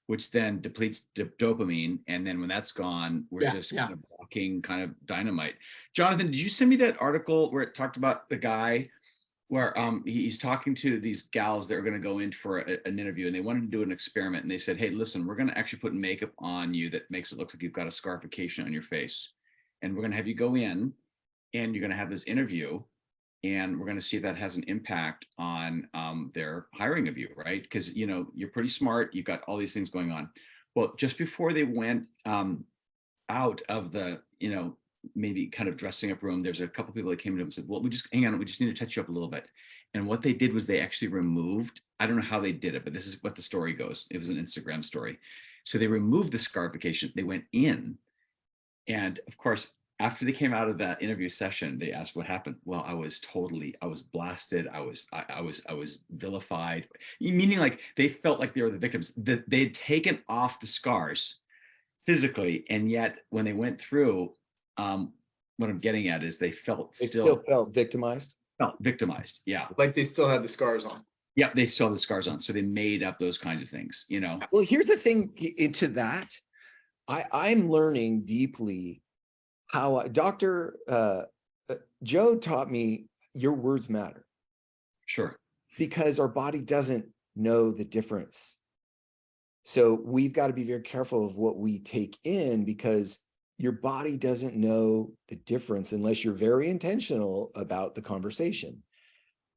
which then depletes dopamine. And then when that's gone, we're just Yeah. kind of walking kind of dynamite. Jonathan, did you send me that article where it talked about the guy where he's talking to these gals that are going to go in for an interview, and they wanted to do an experiment, and they said, hey, listen, we're going to actually put makeup on you that makes it look like you've got a scarification on your face, and we're going to have you go in and you're going to have this interview, and we're going to see if that has an impact on their hiring of you, right? Because you're pretty smart, you've got all these things going on. Well, just before they went out of the maybe kind of dressing up room, there's a couple people that came to him and said, well, we just hang on, we just need to touch you up a little bit. And what they did was they actually removed, I don't know how they did it, but this is what the story goes. It was an Instagram story. So they removed the scarification, they went in. And of course, after they came out of that interview session, they asked what happened. Well, I was blasted. I was vilified, meaning like they felt like they were the victims, that they had taken off the scars physically. And yet when they went through, what I'm getting at is they still felt victimized. Felt victimized. Yeah. Like they still had the scars on. Yeah, they still have the scars on. So they made up those kinds of things, Well, here's the thing to that. I'm learning deeply how Dr. Joe taught me your words matter. Sure. Because our body doesn't know the difference. So we've got to be very careful of what we take in, because your body doesn't know the difference unless you're very intentional about the conversation.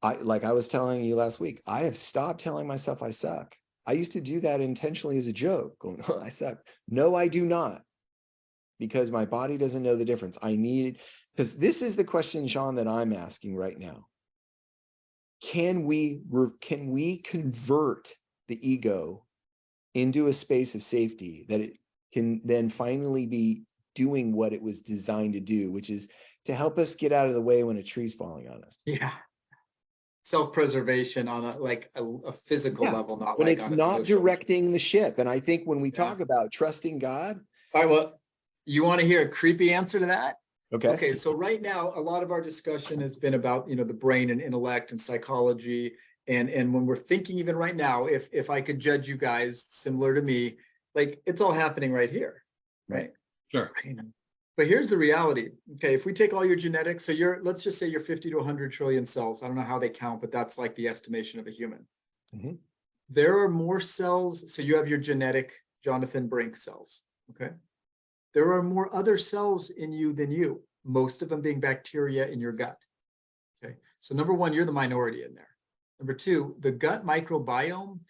Like I was telling you last week, I have stopped telling myself I suck. I used to do that intentionally as a joke, going, oh, I suck. No, I do not. Because my body doesn't know the difference. Because this is the question, Sean, that I'm asking right now. Can we convert the ego into a space of safety that it can then finally be doing what it was designed to do, which is to help us get out of the way when a tree's falling on us? Yeah. Self-preservation on a physical level, not when like it's on a not social. directing the ship. And I think when we talk about trusting God. All right, well, you want to hear a creepy answer to that? Okay. So right now, a lot of our discussion has been about, the brain and intellect and psychology. And when we're thinking even right now, if I could judge you guys similar to me, like it's all happening right here, right? Sure. But here's the reality. Okay, if we take all your genetics, so let's just say you're 50 to 100 trillion cells. I don't know how they count, but that's like the estimation of a human. Mm-hmm. There are more cells. So you have your genetic Jonathan Brink cells. Okay. There are more other cells in you than you, most of them being bacteria in your gut. Okay. So number one, you're the minority in there. Number two, the gut microbiome,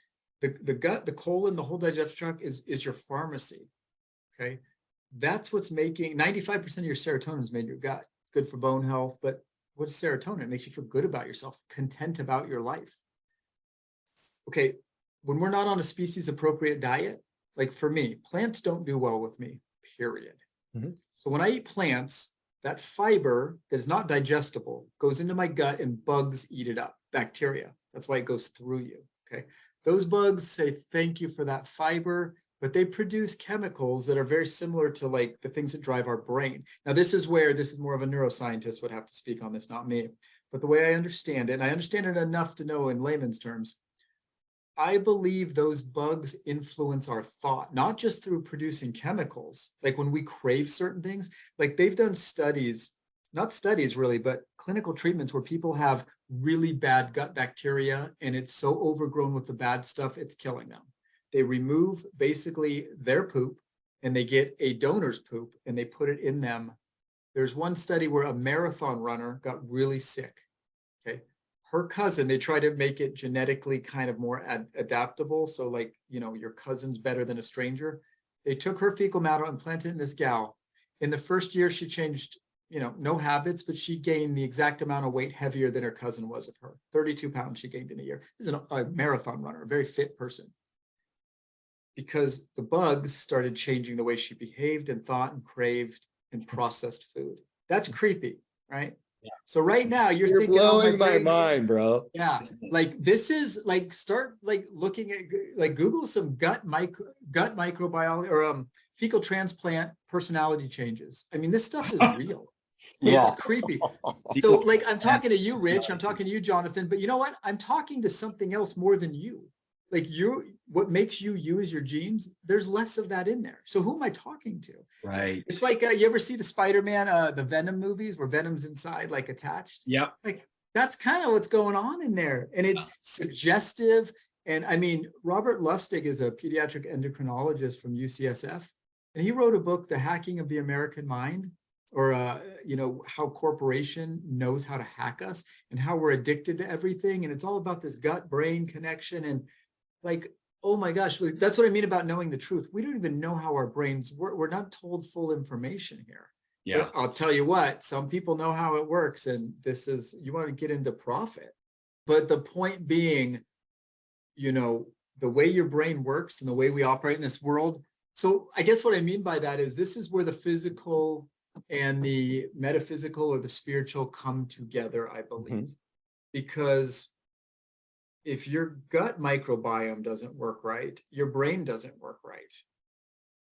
the gut, the colon, the whole digestive tract is your pharmacy. Okay. That's what's making 95% of your serotonin is made in your gut. Good for bone health. But what's serotonin? It makes you feel good about yourself, content about your life. Okay. When we're not on a species appropriate diet, like for me, plants don't do well with me, period. Mm-hmm. So when I eat plants, that fiber that is not digestible goes into my gut and bugs eat it up, bacteria. That's why it goes through you. Okay. Those bugs say, thank you for that fiber, but they produce chemicals that are very similar to like the things that drive our brain. Now, this is more of a neuroscientist would have to speak on this, not me. But the way I understand it, and I understand it enough to know in layman's terms, I believe those bugs influence our thought, not just through producing chemicals. Like when we crave certain things, like they've done studies, not studies really, but clinical treatments where people have really bad gut bacteria and it's so overgrown with the bad stuff, it's killing them. They remove basically their poop and they get a donor's poop and they put it in them. There's one study where a marathon runner got really sick. Okay. Her cousin, they try to make it genetically kind of more adaptable. So like, your cousin's better than a stranger. They took her fecal matter and planted it in this gal. In the first year, she changed, no habits, but she gained the exact amount of weight heavier than her cousin was of her. 32 pounds she gained in a year. This is a marathon runner, a very fit person. Because the bugs started changing the way she behaved and thought and craved and processed food. That's creepy, right? Yeah. So right now you're thinking, blowing my mind, bro. Yeah, like this is like start like looking at like Google some gut microbiology or fecal transplant personality changes. I mean, this stuff is real. It's creepy. So like I'm talking to you, Rich. I'm talking to you, Jonathan. But you know what? I'm talking to something else more than you. like what makes you you is your genes, there's less of that in there. So who am I talking to? Right. It's like, you ever see the Spider-Man, the Venom movies where Venom's inside, like attached? Yep. Like that's kind of what's going on in there. And it's suggestive. And I mean, Robert Lustig is a pediatric endocrinologist from UCSF. And he wrote a book, The Hacking of the American Mind, or, how corporation knows how to hack us and how we're addicted to everything. And it's all about this gut-brain connection. And like, oh my gosh, that's what I mean about knowing the truth. We don't even know how our brains work. We're not told full information here. Yeah. But I'll tell you what, some people know how it works. And you want to get into profit. But the point being, the way your brain works and the way we operate in this world. So I guess what I mean by that is this is where the physical and the metaphysical or the spiritual come together, I believe. Because if your gut microbiome doesn't work right, your brain doesn't work right.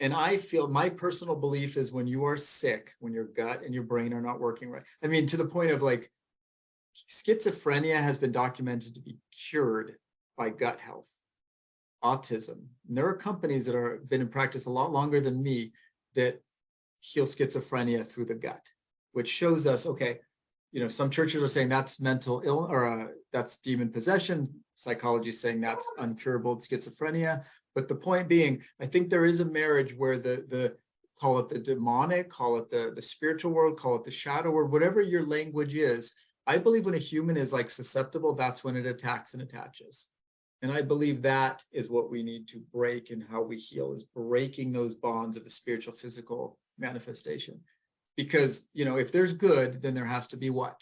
And I feel my personal belief is when you are sick, when your gut and your brain are not working right. I mean, to the point of like schizophrenia has been documented to be cured by gut health. Autism. And there are companies that are been in practice a lot longer than me that heal schizophrenia through the gut, which shows us, okay, some churches are saying that's mental ill or that's demon possession. Psychology is saying that's uncurable schizophrenia. But the point being, I think there is a marriage where the call it the demonic, call it the spiritual world, call it the shadow world, whatever your language is. I believe when a human is like susceptible, that's when it attacks and attaches. And I believe that is what we need to break, and how we heal is breaking those bonds of the spiritual, physical manifestation. Because, if there's good, then there has to be what?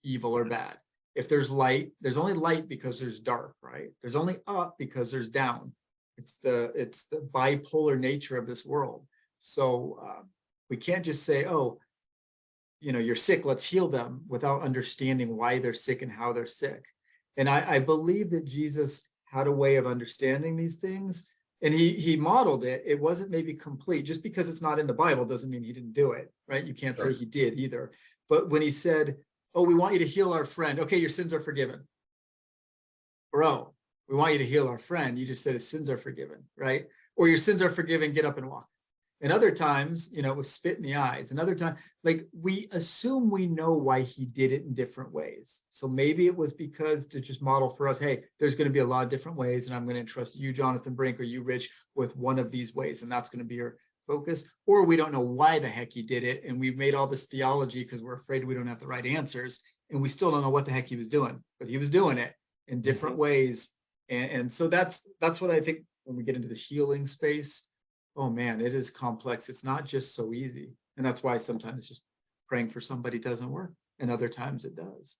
Evil or bad. If there's light, there's only light because there's dark, right? There's only up because there's down. It's the bipolar nature of this world. So we can't just say, oh, you're sick, let's heal them, without understanding why they're sick and how they're sick. And I believe that Jesus had a way of understanding these things, and he modeled it. It wasn't maybe complete. Just because it's not in the Bible doesn't mean he didn't do it, right? You can't say he did either. But when he said, oh, we want you to heal our friend. Okay, your sins are forgiven. Bro, we want you to heal our friend. You just said his sins are forgiven, right? Or your sins are forgiven, get up and walk. And other times, it was spit in the eyes. Another time, like we assume we know why he did it in different ways. So maybe it was because to just model for us, hey, there's going to be a lot of different ways, and I'm going to entrust you, Jonathan Brink, or you, Rich, with one of these ways, and that's going to be your focus. Or we don't know why the heck he did it, and we've made all this theology because we're afraid we don't have the right answers, and we still don't know what the heck he was doing, but he was doing it in different ways. And so that's what I think when we get into the healing space. Oh man, it is complex. It's not just so easy. And that's why sometimes just praying for somebody doesn't work, and other times it does.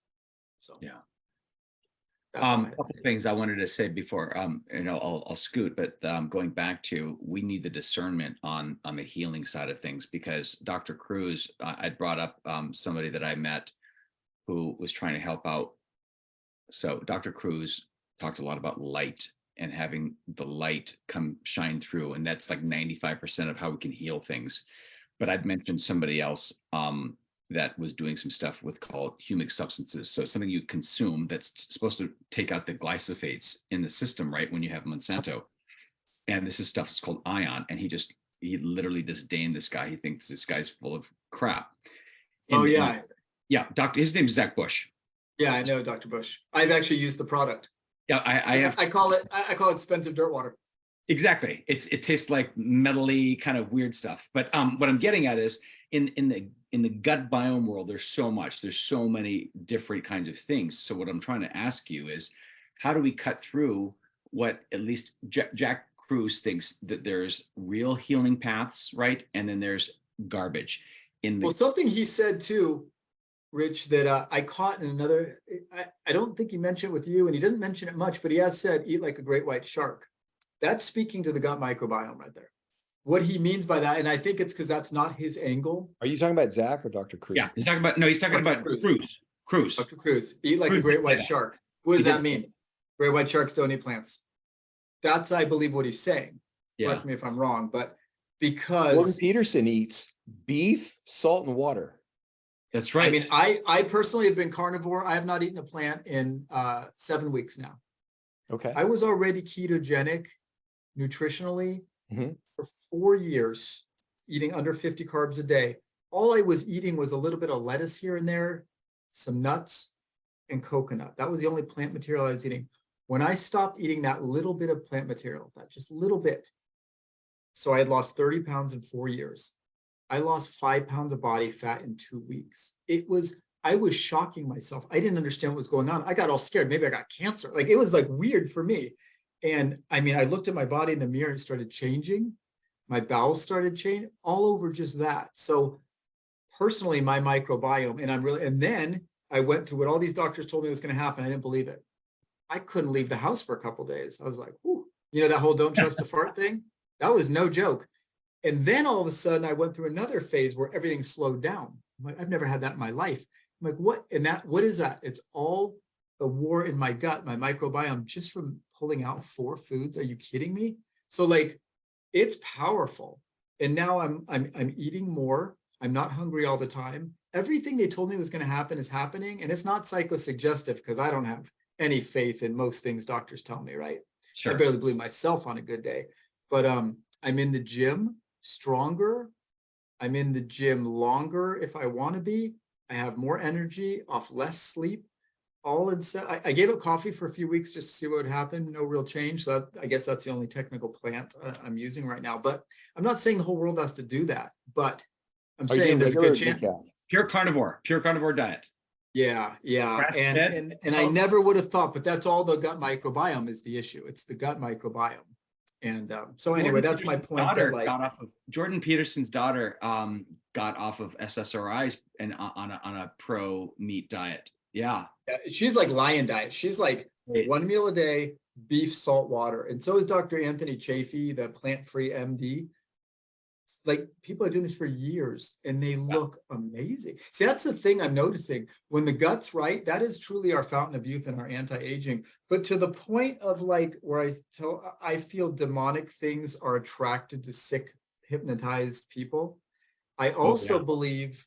So yeah. That's A couple things I wanted to say before, I'll scoot, but going back to, we need the discernment on the healing side of things, because Dr. Cruz, I brought up somebody that I met who was trying to help out. So Dr. Cruz talked a lot about light and having the light come shine through. And that's like 95% of how we can heal things. But I'd mentioned somebody else that was doing some stuff with called humic substances. So something you consume that's supposed to take out the glyphosates in the system, right? When you have Monsanto. And this is stuff is called ion. And he literally disdained this guy. He thinks this guy's full of crap. Yeah. His name is Zach Bush. Yeah, I know Dr. Bush. I've actually used the product. Yeah, I call it expensive dirt water. Exactly. It tastes like metally kind of weird stuff. But what I'm getting at is in the gut biome world, there's so many different kinds of things. So what I'm trying to ask you is, how do we cut through what at least Jack Cruz thinks that there's real healing paths, right? And then there's garbage. Something he said too, Rich, that I caught in another, I don't think he mentioned it with you, and he didn't mention it much, but he has said, eat like a great white shark. That's speaking to the gut microbiome right there. What he means by that, and I think it's because that's not his angle. Are you talking about Zach or Dr. Cruz? Yeah, he's talking about Cruz. Dr. Cruz, eat like a great white shark. What does that mean? Great white sharks don't eat plants. That's, I believe, what he's saying. Yeah. Correct me if I'm wrong, but because Jordan Peterson eats beef, salt, and water. That's right. I mean, I personally have been carnivore. I have not eaten a plant in 7 weeks now. Okay. I was already ketogenic nutritionally for 4 years, eating under 50 carbs a day. All I was eating was a little bit of lettuce here and there, some nuts, and coconut. That was the only plant material I was eating. When I stopped eating that little bit of plant material, that just little bit, so I had lost 30 pounds in 4 years. I lost 5 pounds of body fat in 2 weeks. I was shocking myself. I didn't understand what was going on. I got all scared. Maybe I got cancer. Like, it was like weird for me. And I mean, I looked at my body in the mirror and started changing. My bowels started changing all over just that. So personally, my microbiome, and then I went through what all these doctors told me was going to happen. I didn't believe it. I couldn't leave the house for a couple of days. I was like, whew. You know, that whole don't trust a fart thing? That was no joke. And then all of a sudden I went through another phase where everything slowed down. I'm like, I've never had that in my life. I'm like, what? And what is that? It's all the war in my gut, my microbiome, just from pulling out 4 foods. Are you kidding me? So like, it's powerful. And now I'm eating more. I'm not hungry all the time. Everything they told me was going to happen is happening. And it's not psychosuggestive, because I don't have any faith in most things doctors tell me, right? Sure. I barely believe myself on a good day. But I'm in the gym stronger. I'm in the gym longer if I want to be. I have more energy off less sleep. I gave up coffee for a few weeks just to see what would happen. No real change. So I guess that's the only technical plant I'm using right now. But I'm not saying the whole world has to do that. But I'm saying there's a good chance. Pure carnivore diet. Yeah. And I never would have thought, but that's all the gut microbiome is the issue. It's the gut microbiome. And so anyway, that's my point. Jordan Peterson's daughter got off of SSRIs and on a pro meat diet. Yeah. She's like lion diet. She's like 1 meal a day, beef, salt, water. And so is Dr. Anthony Chafee, the plant-free MD. Like, people are doing this for years and they look amazing. See, that's the thing I'm noticing. When the gut's right, that is truly our fountain of youth and our anti-aging. But to the point of like where I feel demonic things are attracted to sick, hypnotized people. I also believe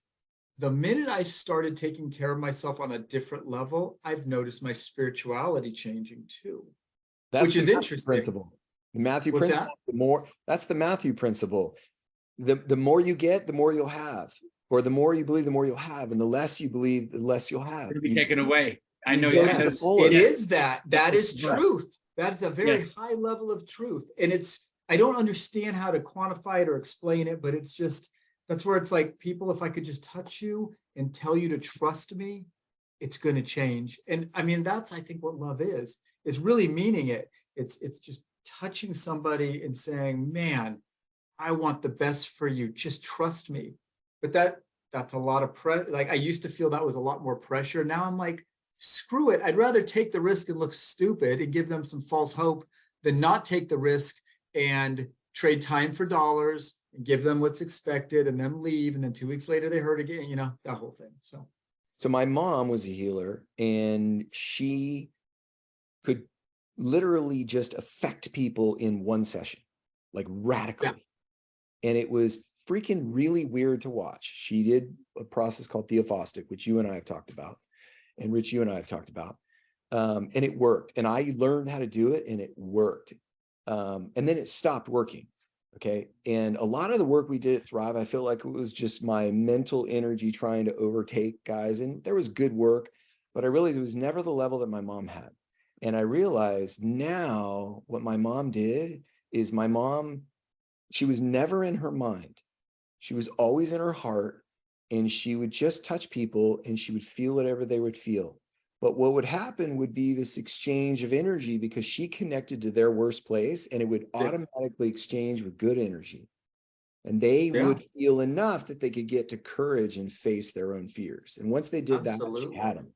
the minute I started taking care of myself on a different level, I've noticed my spirituality changing too. Which is interesting. Principle. The Matthew principle. That's the Matthew principle. The more you get, the more you'll have, or the more you believe, the more you'll have, and the less you believe, the less you'll have. It'll be taken away. I know. It is that is truth. That is a very high level of truth, and I don't understand how to quantify it or explain it, but it's just, that's where it's like, people, if I could just touch you and tell you to trust me, it's going to change. And I mean, that's, I think, what love is really meaning it. It's just touching somebody and saying, man, I want the best for you. Just trust me. But that's a lot of pressure. Like, I used to feel that was a lot more pressure. Now I'm like, screw it. I'd rather take the risk and look stupid and give them some false hope than not take the risk and trade time for dollars and give them what's expected and then leave. And then 2 weeks later, they hurt again, that whole thing. So my mom was a healer, and she could literally just affect people in one session, like radically. Yeah. And it was freaking really weird to watch. She did a process called theophostic, which you and I have talked about, and Rich, you and I have talked about. And it worked. And I learned how to do it, and it worked. And then it stopped working. Okay. And a lot of the work we did at Thrive, I feel like it was just my mental energy trying to overtake guys. And there was good work, but I realized it was never the level that my mom had. And I realized now what my mom did is she was never in her mind. She was always in her heart, and she would just touch people and she would feel whatever they would feel. But what would happen would be this exchange of energy, because she connected to their worst place, and it would automatically exchange with good energy. And they would feel enough that they could get to courage and face their own fears. And once they did that, she had them.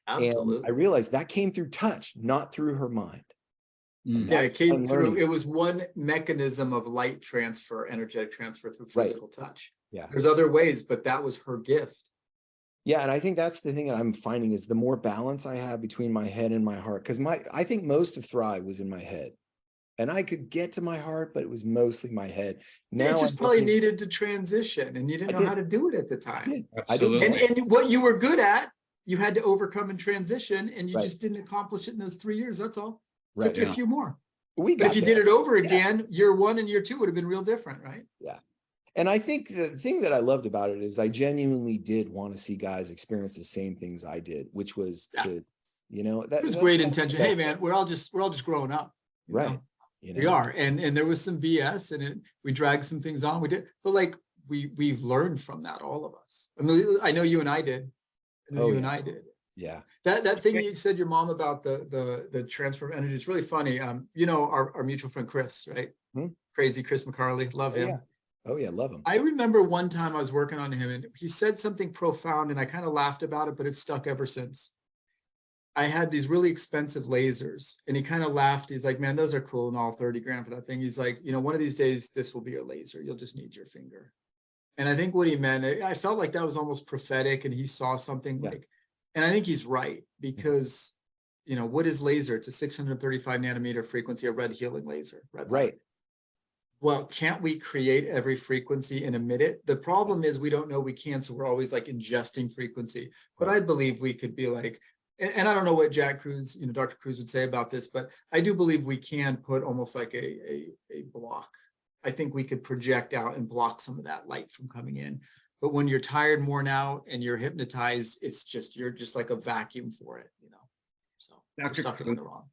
Absolutely. And I realized that came through touch, not through her mind. Yeah, it came through. It was one mechanism of light transfer, energetic transfer through physical touch. Yeah. There's other ways, but that was her gift. Yeah. And I think that's the thing that I'm finding is the more balance I have between my head and my heart, because I think most of Thrive was in my head, and I could get to my heart, but it was mostly my head. Now it just probably needed to transition, and you didn't know how to do it at the time. Absolutely. And what you were good at, you had to overcome and transition, and you just didn't accomplish it in those 3 years. That's all. Right. Took you a few more. We But got if you there. did it over again, year 1 and year 2 would have been real different, right? Yeah. And I think the thing that I loved about it is I genuinely did want to see guys experience the same things I did, which was to, you know, It was great intention. Hey man, we're all just growing up. Right. You know? We are. And there was some BS and we dragged some things on. We did, but like we've learned from that, all of us. I mean, I know you and I did. And I did. Yeah. That thing you said your mom about the transfer of energy, it's really funny. You know, our mutual friend Chris, right? Crazy Chris McCarley. Love him. Yeah. Oh yeah, love him. I remember one time I was working on him and he said something profound and I kind of laughed about it, but it's stuck ever since. I had these really expensive lasers and he kind of laughed. He's like, man, those are cool and all, 30 grand for that thing. He's like, you know, one of these days, this will be your laser. You'll just need your finger. And I think what he meant, I felt like that was almost prophetic and he saw something like, and I think he's right because, you know, what is laser? It's a 635 nanometer frequency, a red healing laser. Right. Well, can't we create every frequency and emit it? The problem is we don't know we can, so we're always like ingesting frequency. But I believe we could be like, and I don't know what Jack Cruz, you know, Dr. Cruz would say about this, but I do believe we can put almost like a block. I think we could project out and block some of that light from coming in. But when you're tired, worn out, and you're hypnotized, it's just, you're just like a vacuum for it, you know? So Dr. sucking in the wrong.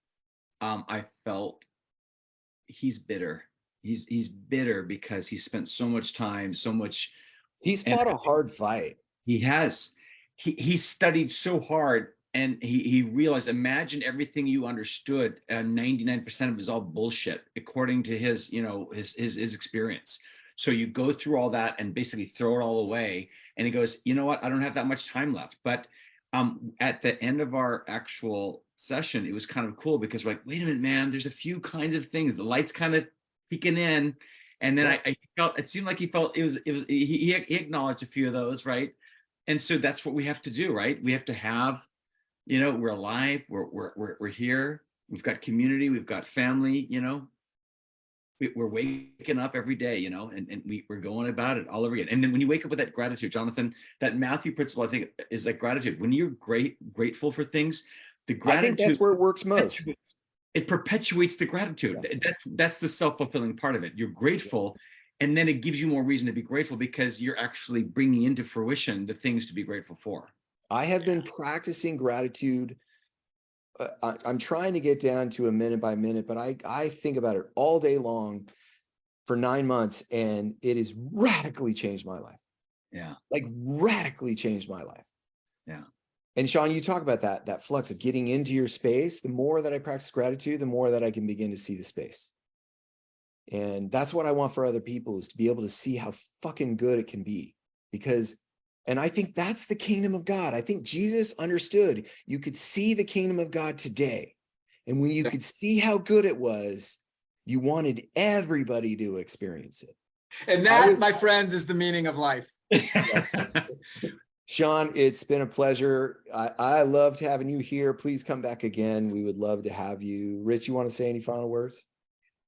I felt he's bitter. He's bitter because he spent so much time, so much. He's fought a hard fight. He has. He studied so hard and he realized, imagine everything you understood, 99% of it is all bullshit, according to his, you know, his experience. So you go through all that and basically throw it all away. And he goes, you know what? I don't have that much time left. But at the end of our actual session, it was kind of cool because we're like, wait a minute, man, there's a few kinds of things. The light's kind of peeking in. And then I felt, it seemed like he felt he acknowledged a few of those, right? And so that's what we have to do, right? We have to have, you know, we're alive, we're here, we've got community, we've got family, you know, we're waking up every day, you know, and we're going about it all over again. And then when you wake up with that gratitude, Jonathan, that Matthew principle, I think, is like gratitude. When you're grateful for things, the gratitude, I think that's where it works most. It perpetuates the gratitude. Yes. That's the self-fulfilling part of it. You're grateful, and then it gives you more reason to be grateful because you're actually bringing into fruition the things to be grateful for. I have been practicing gratitude. I'm trying to get down to a minute by minute, but I think about it all day long for 9 months, and it has radically changed my life. Yeah. Like radically changed my life. Yeah. And Sean, you talk about that flux of getting into your space. The more that I practice gratitude, the more that I can begin to see the space. And that's what I want for other people, is to be able to see how fucking good it can be. And I think that's the kingdom of God. I think Jesus understood you could see the kingdom of God today. And when you could see how good it was, you wanted everybody to experience it. And that, my friends, is the meaning of life. Sean, it's been a pleasure. I loved having you here. Please come back again. We would love to have you. Rich, you want to say any final words?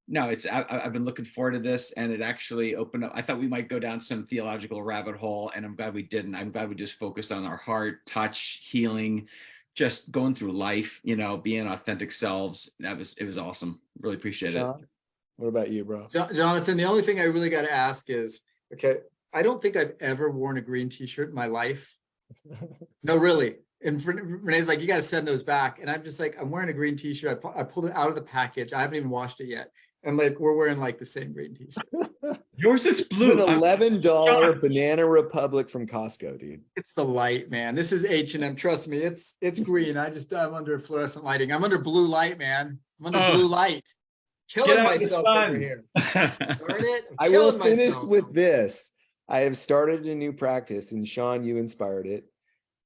No, I've been looking forward to this, and it actually opened up. I thought we might go down some theological rabbit hole, and I'm glad we didn't. I'm glad we just focused on our heart, touch, healing, just going through life, you know, being authentic selves. It was awesome. Really appreciate it. What about you, bro? Jonathan, the only thing I really got to ask is, okay, I don't think I've ever worn a green t-shirt in my life. No, really. And Renee's like, you got to send those back. And I'm just like, I'm wearing a green t-shirt. I pulled it out of the package. I haven't even washed it yet. And like, we're wearing like the same green t-shirt. Yours is blue. An $11 Banana Republic from Costco, dude. It's the light, man. This is H&M. Trust me, it's green. I'm under fluorescent lighting. I'm under blue light, man. I'm under blue light. Killing myself over here. Darn it. I will finish with this. I have started a new practice, and Sean, you inspired it.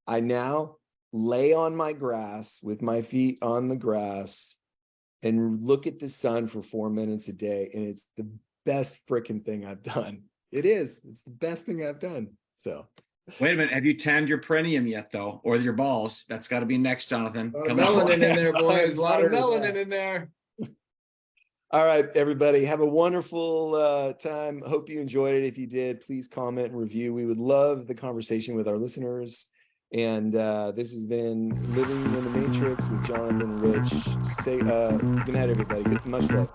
I now lay on my grass with my feet on the grass and look at the sun for 4 minutes a day. And it's the best freaking thing I've done. It is. It's the best thing I've done. So. Wait a minute. Have you tanned your perineum yet, though? Or your balls? That's got to be next, Jonathan. A lot of melanin in there, boys. A lot of melanin in there. All right, everybody, have a wonderful time. Hope you enjoyed it. If you did, please comment and review. We would love the conversation with our listeners. And this has been Living in the Matrix with Jonathan and Rich. Say good night, everybody. Much love.